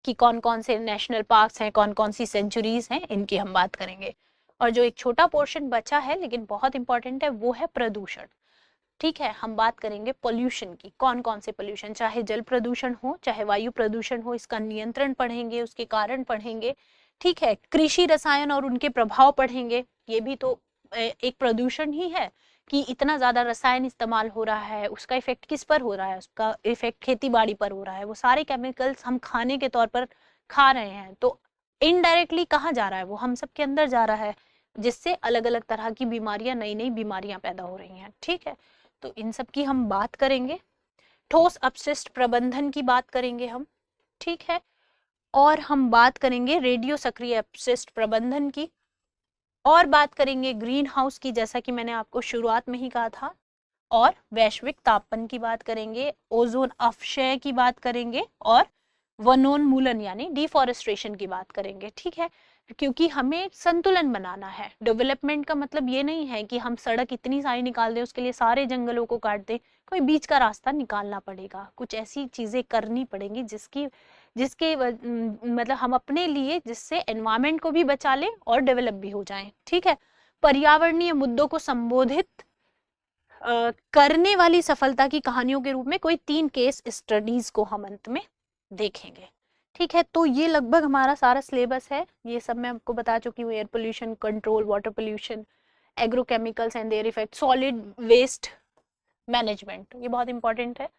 कि कौन कौन से नेशनल पार्क्स हैं, कौन कौन सी सेंचुरीज हैं, इनकी हम बात करेंगे। और जो एक छोटा पोर्शन बचा है लेकिन बहुत इंपॉर्टेंट है वो है प्रदूषण। ठीक है, हम बात करेंगे पोल्यूशन की, कौन कौन से पोल्यूशन, चाहे जल प्रदूषण हो चाहे वायु प्रदूषण हो, इसका नियंत्रण पढ़ेंगे, उसके कारण पढ़ेंगे। ठीक है, कृषि रसायन और उनके प्रभाव पढ़ेंगे, ये भी तो एक प्रदूषण ही है कि इतना ज्यादा रसायन इस्तेमाल हो रहा है, उसका इफेक्ट किस पर हो रहा है, उसका इफेक्ट खेती बाड़ी पर हो रहा है, वो सारे केमिकल्स हम खाने के तौर पर खा रहे हैं, तो इनडायरेक्टली कहाँ जा रहा है, वो हम सबके अंदर जा रहा है, जिससे अलग अलग तरह की बीमारियां, नई नई बीमारियां पैदा हो रही हैं। ठीक है, तो इन सब की हम बात करेंगे। ठोस अपशिष्ट प्रबंधन की बात करेंगे हम। ठीक है, और हम बात करेंगे रेडियो सक्रिय अपशिष्ट प्रबंधन की, और बात करेंगे ग्रीन हाउस की, जैसा कि मैंने आपको शुरुआत में ही कहा था, और वैश्विक तापमान की बात करेंगे, ओजोन अपक्षय की बात करेंगे, और वनोन्मूलन यानी डिफॉरेस्टेशन की बात करेंगे। ठीक है, क्योंकि हमें संतुलन बनाना है। डेवलपमेंट का मतलब ये नहीं है कि हम सड़क इतनी सारी निकाल दें, उसके लिए सारे जंगलों को काट दें, कोई बीच का रास्ता निकालना पड़ेगा, कुछ ऐसी चीजें करनी पड़ेंगी जिसकी जिसके मतलब हम अपने लिए, जिससे एनवायरमेंट को भी बचा लें और डेवलप भी हो जाएं। ठीक है, पर्यावरणीय मुद्दों को संबोधित करने वाली सफलता की कहानियों के रूप में कोई 3 केस स्टडीज को हम अंत में देखेंगे। ठीक है, तो ये लगभग हमारा सारा सिलेबस है, ये सब मैं आपको बता चुकी हूँ। Air pollution control, water pollution, agrochemicals and their effect, solid waste management, ये बहुत इंपॉर्टेंट है।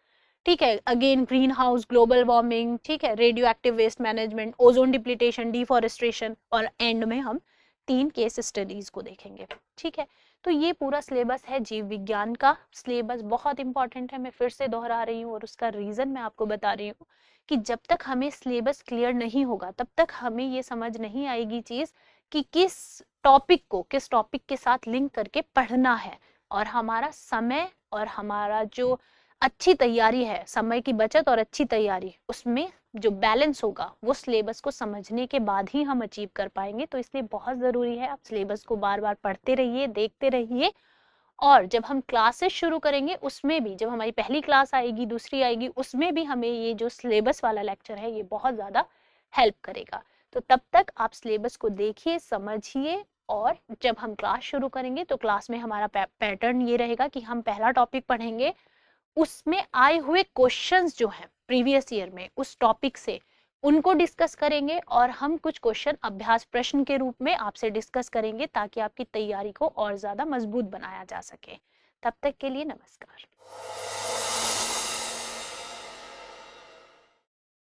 ठीक है, again green house, global warming, ठीक है, radio active waste management, ozone depletion, deforestation, और एंड में हम 3 केस स्टडीज को देखेंगे। ठीक है, तो ये पूरा सिलेबस है जीव विज्ञान का। सिलेबस बहुत इंपॉर्टेंट है, मैं फिर से दोहरा रही हूँ, और उसका रीजन मैं आपको बता रही हूँ कि जब तक हमें सिलेबस क्लियर नहीं होगा तब तक हमें ये समझ नहीं आएगी चीज कि किस टॉपिक को किस टॉपिक के साथ लिंक करके पढ़ना है, और हमारा समय और हमारा जो अच्छी तैयारी है, समय की बचत और अच्छी तैयारी, उसमें जो बैलेंस होगा वो सिलेबस को समझने के बाद ही हम अचीव कर पाएंगे। तो इसलिए बहुत ज़रूरी है आप सिलेबस को बार बार पढ़ते रहिए, देखते रहिए, और जब हम क्लासेस शुरू करेंगे उसमें भी, जब हमारी पहली क्लास आएगी, दूसरी आएगी, उसमें भी हमें ये जो सिलेबस वाला लेक्चर है ये बहुत ज़्यादा हेल्प करेगा। तो तब तक आप सिलेबस को देखिए, समझिए, और जब हम क्लास शुरू करेंगे तो क्लास में हमारा पैटर्न ये रहेगा कि हम पहला टॉपिक पढ़ेंगे, उसमें आए हुए क्वेश्चंस जो हैं प्रीवियस ईयर में उस टॉपिक से, उनको डिस्कस करेंगे, और हम कुछ क्वेश्चन अभ्यास प्रश्न के रूप में आपसे डिस्कस करेंगे ताकि आपकी तैयारी को और ज़्यादा मजबूत बनाया जा सके। तब तक के लिए नमस्कार।